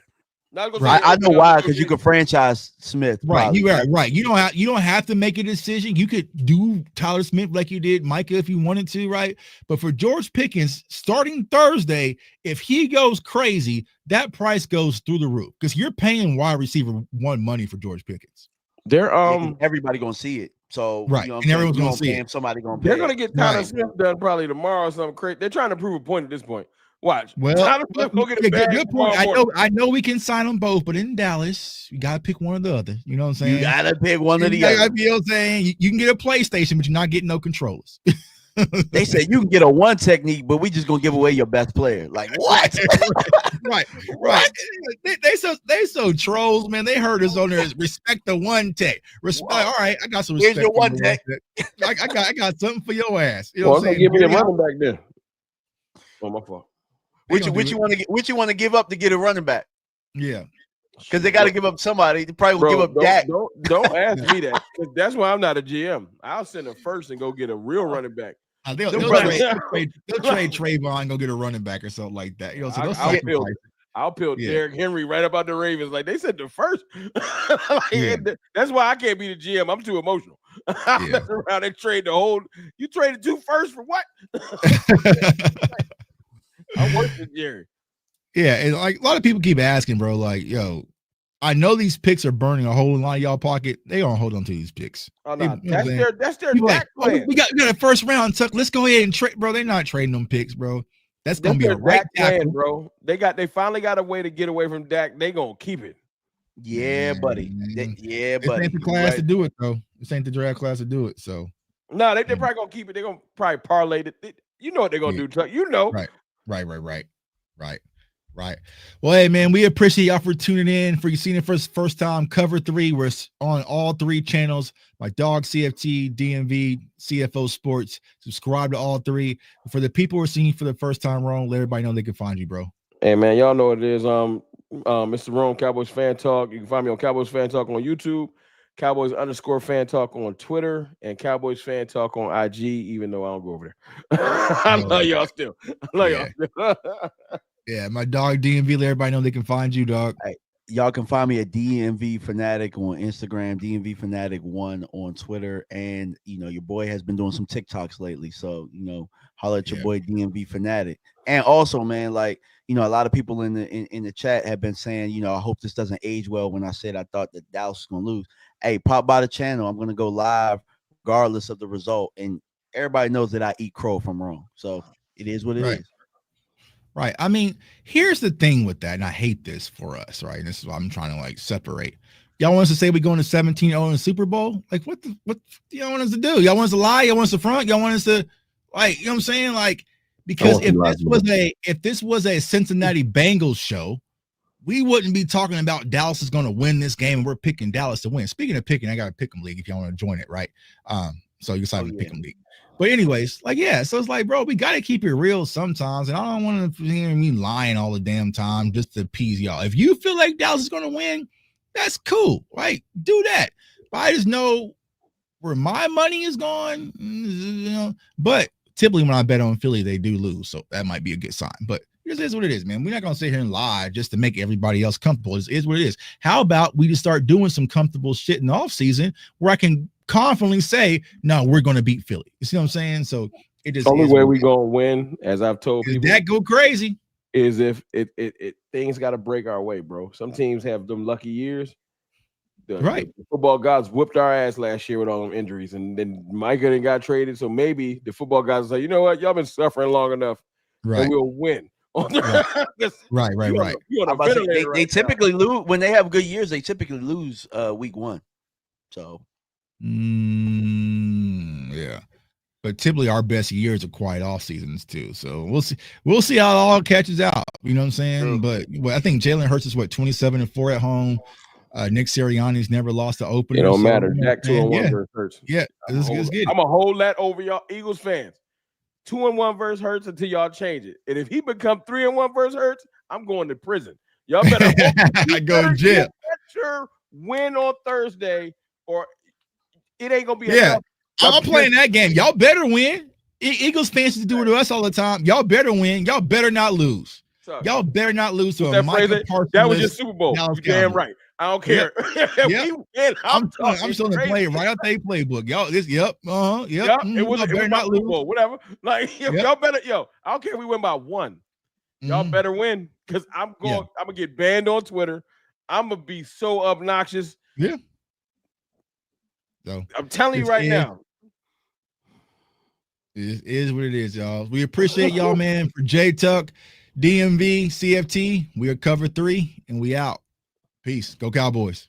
Yeah. Right. I know why, because you could franchise Smith. Right. You are right. You don't have to make a decision. You could do Tyler Smith like you did Micah if you wanted to, right? But for George Pickens, starting Thursday, if he goes crazy, that price goes through the roof because you're paying wide receiver one money for George Pickens. They're everybody gonna see it. So right, you know and everyone's gonna see it. Somebody gonna. They're gonna get Tyler Smith done probably tomorrow or something crazy. They're trying to prove a point at this point. Watch. Well, Tyler Smith go get a bag good point. I know we can sign them both, but in Dallas, you gotta pick one or the other. You know what I'm saying? You gotta pick one or the other. You know what I'm saying? You can get a PlayStation, but you're not getting no controllers. They said you can get a one technique, but we just gonna give away your best player. Like what? right. They so trolls, man. They heard us on there. Respect the one tech. Respect. All right, I got some respect. Here's your one tech. I got something for your ass. You know what I'm saying? Give me a running back then. Oh, my fault. Which you want to give up to get a running back? Yeah. Because they got to give up somebody. They probably will give up Dak. Don't ask me that. That's why I'm not a GM. I'll send them first and go get a real running back. They'll trade Trayvon and go get a running back or something like that. You know, so I'll peel Derrick Henry right about the Ravens. Like they said the first. That's why I can't be the GM. I'm too emotional. I'm messing around and trade the whole. You traded 2 firsts for what? I'm worse than Jerry. Yeah, and like a lot of people keep asking, bro. Like, yo, I know these picks are burning a hole in y'all pocket. They gonna hold on to these picks. Oh, no, that's their Dak plan. We got a first round, Tuck. Let's go ahead and trade, bro. They're not trading them picks, bro. That's gonna be a right plan, bro. They finally got a way to get away from Dak. They gonna keep it. Yeah, buddy. Buddy. This ain't the class to do it, though. This ain't the draft class to do it. So no, they're probably gonna keep it. They're gonna probably parlay it. You know what they're gonna do, Tuck. You know. Right. Well, hey, man, we appreciate y'all for tuning in. For you seeing it first time, Cover 3. We're on all 3 channels. My dog, CFT, DMV, CFO Sports. Subscribe to all 3. For the people who are seeing you for the first time, wrong, let everybody know they can find you, bro. Hey, man, y'all know what it is. Mr. Rome, Cowboys Fan Talk. You can find me on Cowboys Fan Talk on YouTube, Cowboys_Fan Talk on Twitter, and Cowboys Fan Talk on IG, even though I don't go over there. I love y'all still. Yeah, my dog DMV, let everybody know they can find you, dog. Hey, y'all can find me at DMV Fanatic on Instagram, DMV Fanatic 1 on Twitter, and your boy has been doing some TikToks lately. So holler at your boy DMV Fanatic. And also, man, like a lot of people in the chat have been saying, I hope this doesn't age well when I said I thought that Dallas was gonna lose. Hey, pop by the channel. I'm gonna go live regardless of the result, and everybody knows that I eat crow from wrong. So it is what it is. Right. I mean, here's the thing with that, and I hate this for us, right? And this is why I'm trying to separate. Y'all want us to say we're going to 17-0 in the Super Bowl? Like, what y'all want us to do? Y'all want us to lie? Y'all want us to front? Y'all want us to, you know what I'm saying? Because if this was a Cincinnati Bengals show, we wouldn't be talking about Dallas is going to win this game, and we're picking Dallas to win. Speaking of picking, I got a pick 'em league if y'all want to join it, right? So you decide to pick 'em league. But anyways, so it's like, bro, we got to keep it real sometimes. And I don't want to hear me lying all the damn time just to appease y'all. If you feel like Dallas is going to win, that's cool, right? Do that. But I just know where my money is going, But typically when I bet on Philly, they do lose. So that might be a good sign. But it is what it is, man. We're not going to sit here and lie just to make everybody else comfortable. It is what it is. How about we just start doing some comfortable shit in the offseason where I can confidently say, no, we're going to beat Philly. You see what I'm saying? So it is. The only way we're going to win, as I've told people, that go crazy, is if it things got to break our way, bro. Some teams have them lucky years. The football gods whooped our ass last year with all them injuries, and then Micah didn't got traded. So maybe the football guys say, you know what, y'all been suffering long enough, and we'll win. Right. They typically lose when they have good years. They typically lose week 1. So, yeah, but typically our best years are quiet off seasons too. So we'll see how it all catches out. You know what I'm saying? But I think Jalen Hurts is 27-4 at home. Nick Sirianni's never lost the opener. It don't so, matter. Jack 2-1 versus Hurts. Yeah, let's get it. I'm gonna hold that over y'all Eagles fans. 2-1 versus Hurts until y'all change it. And if he become 3-1 versus Hurts, I'm going to prison. Y'all better go to jail. Better win on Thursday, or it ain't gonna be enough. I'm playing that game. Y'all better win. Eagles fans do it to us all the time. Y'all better win. Y'all better not lose. Y'all better not lose to a Micah Parsons. That was your Super Bowl. You damn right. I don't care. Yep. I'm still in play right out their playbook. Y'all, this, yep. It was better not lose. Bowl, whatever. Like y'all better, I don't care if we win by 1. Y'all better win, because I'm gonna get banned on Twitter. I'm gonna be so obnoxious. Yeah. So I'm telling you right now. It is what it is, y'all. We appreciate y'all, man. For J Tuck, DMV, CFT, we are cover 3, and we out. Peace. Go Cowboys.